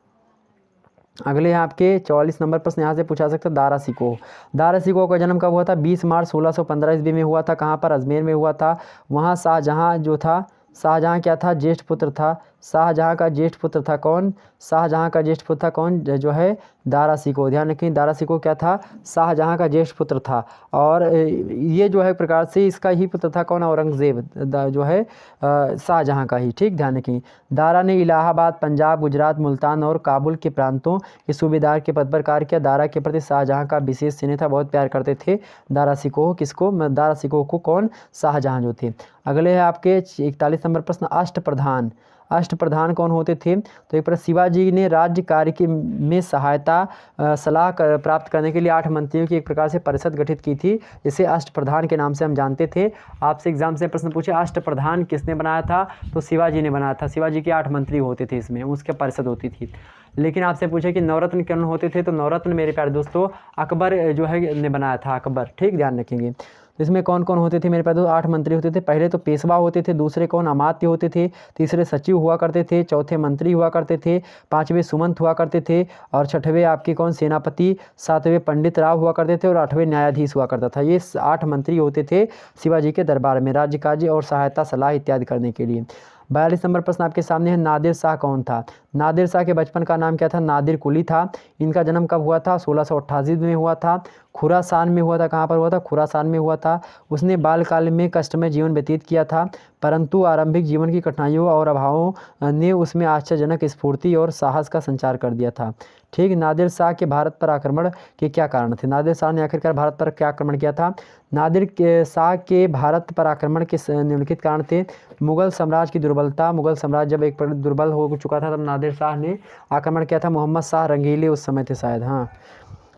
अगले आपके 44 नंबर प्रश्न यहाँ से पूछा सकता है। दारा शिकोह। दारा शिकोह का जन्म कब हुआ था? 20 मार्च 1615 ईस्वी में हुआ था। कहाँ पर? अजमेर में हुआ था। वहाँ शाहजहां जो था, शाहजहां क्या था? ज्येष्ठ पुत्र था। शाहजहां का ज्येष्ठ पुत्र था कौन? शाहजहां का ज्येष्ठ पुत्र था कौन? जो है दारा शिकोह। ध्यान रखें, दारा शिकोह क्या था? शाहजहां का ज्येष्ठ पुत्र था। और ये जो है प्रकार से इसका ही पुत्र था कौन? औरंगजेब जो है शाहजहां का ही। ठीक, ध्यान रखें। दारा ने इलाहाबाद, पंजाब, गुजरात, मुल्तान और काबुल के प्रांतों के सूबेदार के पद पर कार्य किया। दारा के प्रति शाहजहां का विशेष स्नेह था, बहुत प्यार करते थे दारा शिकोह। किसको? दारा शिकोह को। कौन? शाहजहां जो थे। अगले है आपके 41 नंबर प्रश्न। अष्टप्रधान। अष्टप्रधान कौन होते थे? तो एक पर शिवाजी ने राज्य कार्य की में सहायता सलाह प्राप्त करने के लिए 8 मंत्रियों की एक प्रकार से परिषद गठित की थी, जिसे अष्टप्रधान के नाम से हम जानते थे। आपसे एग्जाम से प्रश्न पूछे अष्टप्रधान किसने बनाया था? तो शिवाजी ने बनाया था। शिवाजी के 8 मंत्री होते थे, इसमें उसकी परिषद होती थी। लेकिन आपसे पूछे कि नवरत्न कौन होते थे? तो नवरत्न मेरे प्यारे दोस्तों अकबर जो है ने बनाया था, अकबर। ठीक, ध्यान रखेंगे। तो इसमें कौन कौन होते थे मेरे पास? 8 मंत्री होते थे। पहले तो पेशवा होते थे, दूसरे कौन? अमात्य होते थे, तीसरे सचिव हुआ करते थे, चौथे मंत्री हुआ करते थे, 5वें सुमंत हुआ करते थे, और 6वें आपके कौन? सेनापति, 7वें पंडित राव हुआ करते थे, और 8वें न्यायाधीश हुआ करता था। ये 8 मंत्री होते थे शिवाजी के दरबार में राज्य कार्य और सहायता सलाह इत्यादि करने के लिए। 42 नंबर प्रश्न आपके सामने है। नादिर शाह कौन था? नादिर शाह के बचपन का नाम क्या था? नादिर कुली था। इनका जन्म कब हुआ था? 1688 में हुआ था। खुरासान में हुआ था। कहाँ पर हुआ था? खुरासान में हुआ था। उसने बालकाल में कष्टमय जीवन व्यतीत किया था, परंतु आरंभिक जीवन की कठिनाइयों और अभावों ने उसमें आश्चर्यजनक स्फूर्ति और साहस का संचार कर दिया था। ठीक, नादिर शाह के भारत पर आक्रमण के क्या कारण थे? नादिर शाह ने आखिरकार भारत पर क्या आक्रमण किया था? नादिर शाह के भारत पर आक्रमण के निम्नलिखित कारण थे। मुगल साम्राज्य की दुर्बलता। मुगल साम्राज्य जब एक दुर्बल हो चुका था, तब नादिर शाह ने आक्रमण किया था। मोहम्मद शाह रंगीले उस समय थे शायद। हाँ,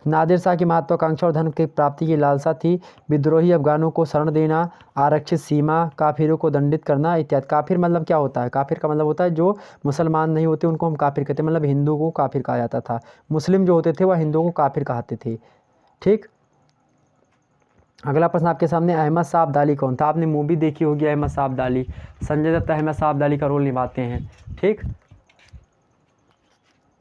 नादिर शाह की महत्वाकांक्षा और धन की प्राप्ति की लालसा थी। विद्रोही अफगानों को शरण देना, आरक्षित सीमा, काफिरों को दंडित करना इत्यादि। काफिर मतलब क्या होता है? काफिर का मतलब होता है जो मुसलमान नहीं होते उनको हम काफिर कहते हैं, मतलब हिंदू को काफिर कहा जाता था। मुस्लिम जो होते थे वह हिंदुओं को काफिर कहते थे। ठीक, अगला प्रश्न आपके सामने। अहमद शाह अब्दाली कौन था? आपने मूवी देखी होगी अहमद शाह अब्दाली, संजय दत्त अहमद शाह अब्दाली का रोल निभाते हैं। ठीक,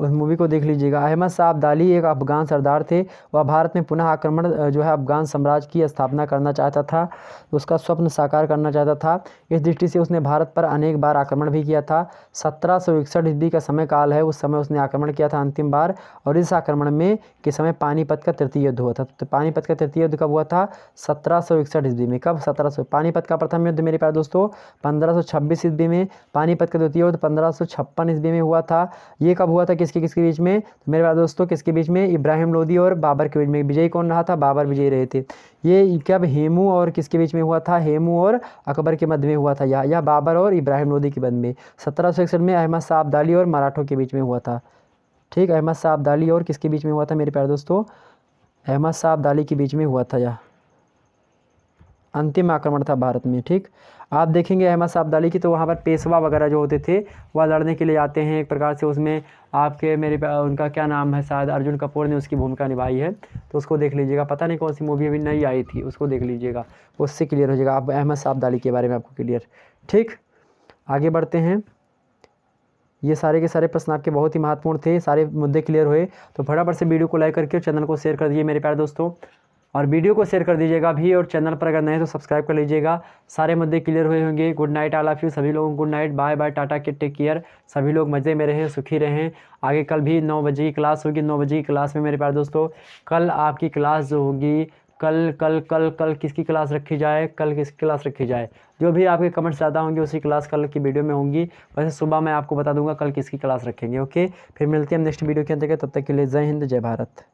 उस मूवी को देख लीजिएगा। अहमद शाह अब्दाली एक अफगान सरदार थे। वह भारत में पुनः आक्रमण जो है अफगान साम्राज्य की स्थापना करना चाहता था, उसका स्वप्न साकार करना चाहता था। इस दृष्टि से उसने भारत पर अनेक बार आक्रमण भी किया था। 1761 ईस्वी का समय काल है, उस समय उसने आक्रमण किया था अंतिम बार, और इस आक्रमण में के समय पानीपत का तृतीय युद्ध हुआ था। तो पानीपत का तृतीय युद्ध कब हुआ था? 1761 ईस्वी में। कब? 1700। पानीपत का प्रथम युद्ध मेरे प्यारे दोस्तों 1526 ईस्वी में। पानीपत का द्वितीय युद्ध 1556 ईस्वी में हुआ था। ये कब हुआ था? किस किसके बीच में? तो मेरे पास दोस्तों किसके बीच में? इब्राहिम लोदी और बाबर के बीच में। विजयी कौन रहा था? बाबर विजयी रहे थे। ये कब हेमू और किसके बीच में हुआ था? हेमू और अकबर के मध्य में हुआ था, या बाबर और इब्राहिम लोदी के मध्य में। 1761 में अहमद शाह अब्दाली और मराठों के बीच में हुआ था। ठीक, अहमद शाह अब्दाली और किसके बीच में हुआ था मेरे प्यारे दोस्तों? अहमद शाह अब्दाली के बीच में हुआ था। यह अंतिम आक्रमण था भारत में। ठीक, आप देखेंगे अहमद शाह अब्दाली की, तो वहाँ पर पेशवा वगैरह जो होते थे वह लड़ने के लिए आते हैं एक प्रकार से। उसमें आपके उनका क्या नाम है, शायद अर्जुन कपूर ने उसकी भूमिका निभाई है, तो उसको देख लीजिएगा। पता नहीं कौन सी मूवी अभी नई आई थी, उसको देख लीजिएगा, उससे क्लियर हो जाएगा आप अहमद शाह अब्दाली के बारे में आपको क्लियर। ठीक, आगे बढ़ते हैं। ये सारे के सारे प्रश्न आपके बहुत ही महत्वपूर्ण थे, सारे मुद्दे क्लियर हुए। तो फटाफट से वीडियो को लाइक करके चैनल को शेयर कर दीजिए मेरे प्यारे दोस्तों, और वीडियो को शेयर कर दीजिएगा भी, और चैनल पर अगर नए तो सब्सक्राइब कर लीजिएगा। सारे मुद्दे क्लियर हुए होंगे। Good night all of you, सभी लोगों को good night, bye bye, tata के, टेक केयर। सभी लोग मज़े में रहें, सुखी रहें। आगे कल भी 9 बजे की क्लास होगी। 9 बजे की क्लास में मेरे प्यारे दोस्तों, कल आपकी क्लास जो होगी, कल कल कल कल किसकी क्लास रखी जाए, कल किसकी क्लास रखी जाए, जो भी आपके कमेंट्स ज़्यादा होंगे उसी क्लास कल की वीडियो में होंगी। वैसे सुबह मैं आपको बता दूंगा कल किसकी क्लास रखेंगे। ओके, फिर मिलते हैं नेक्स्ट वीडियो के अंतर्गत। तब तक के लिए जय हिंद, जय भारत।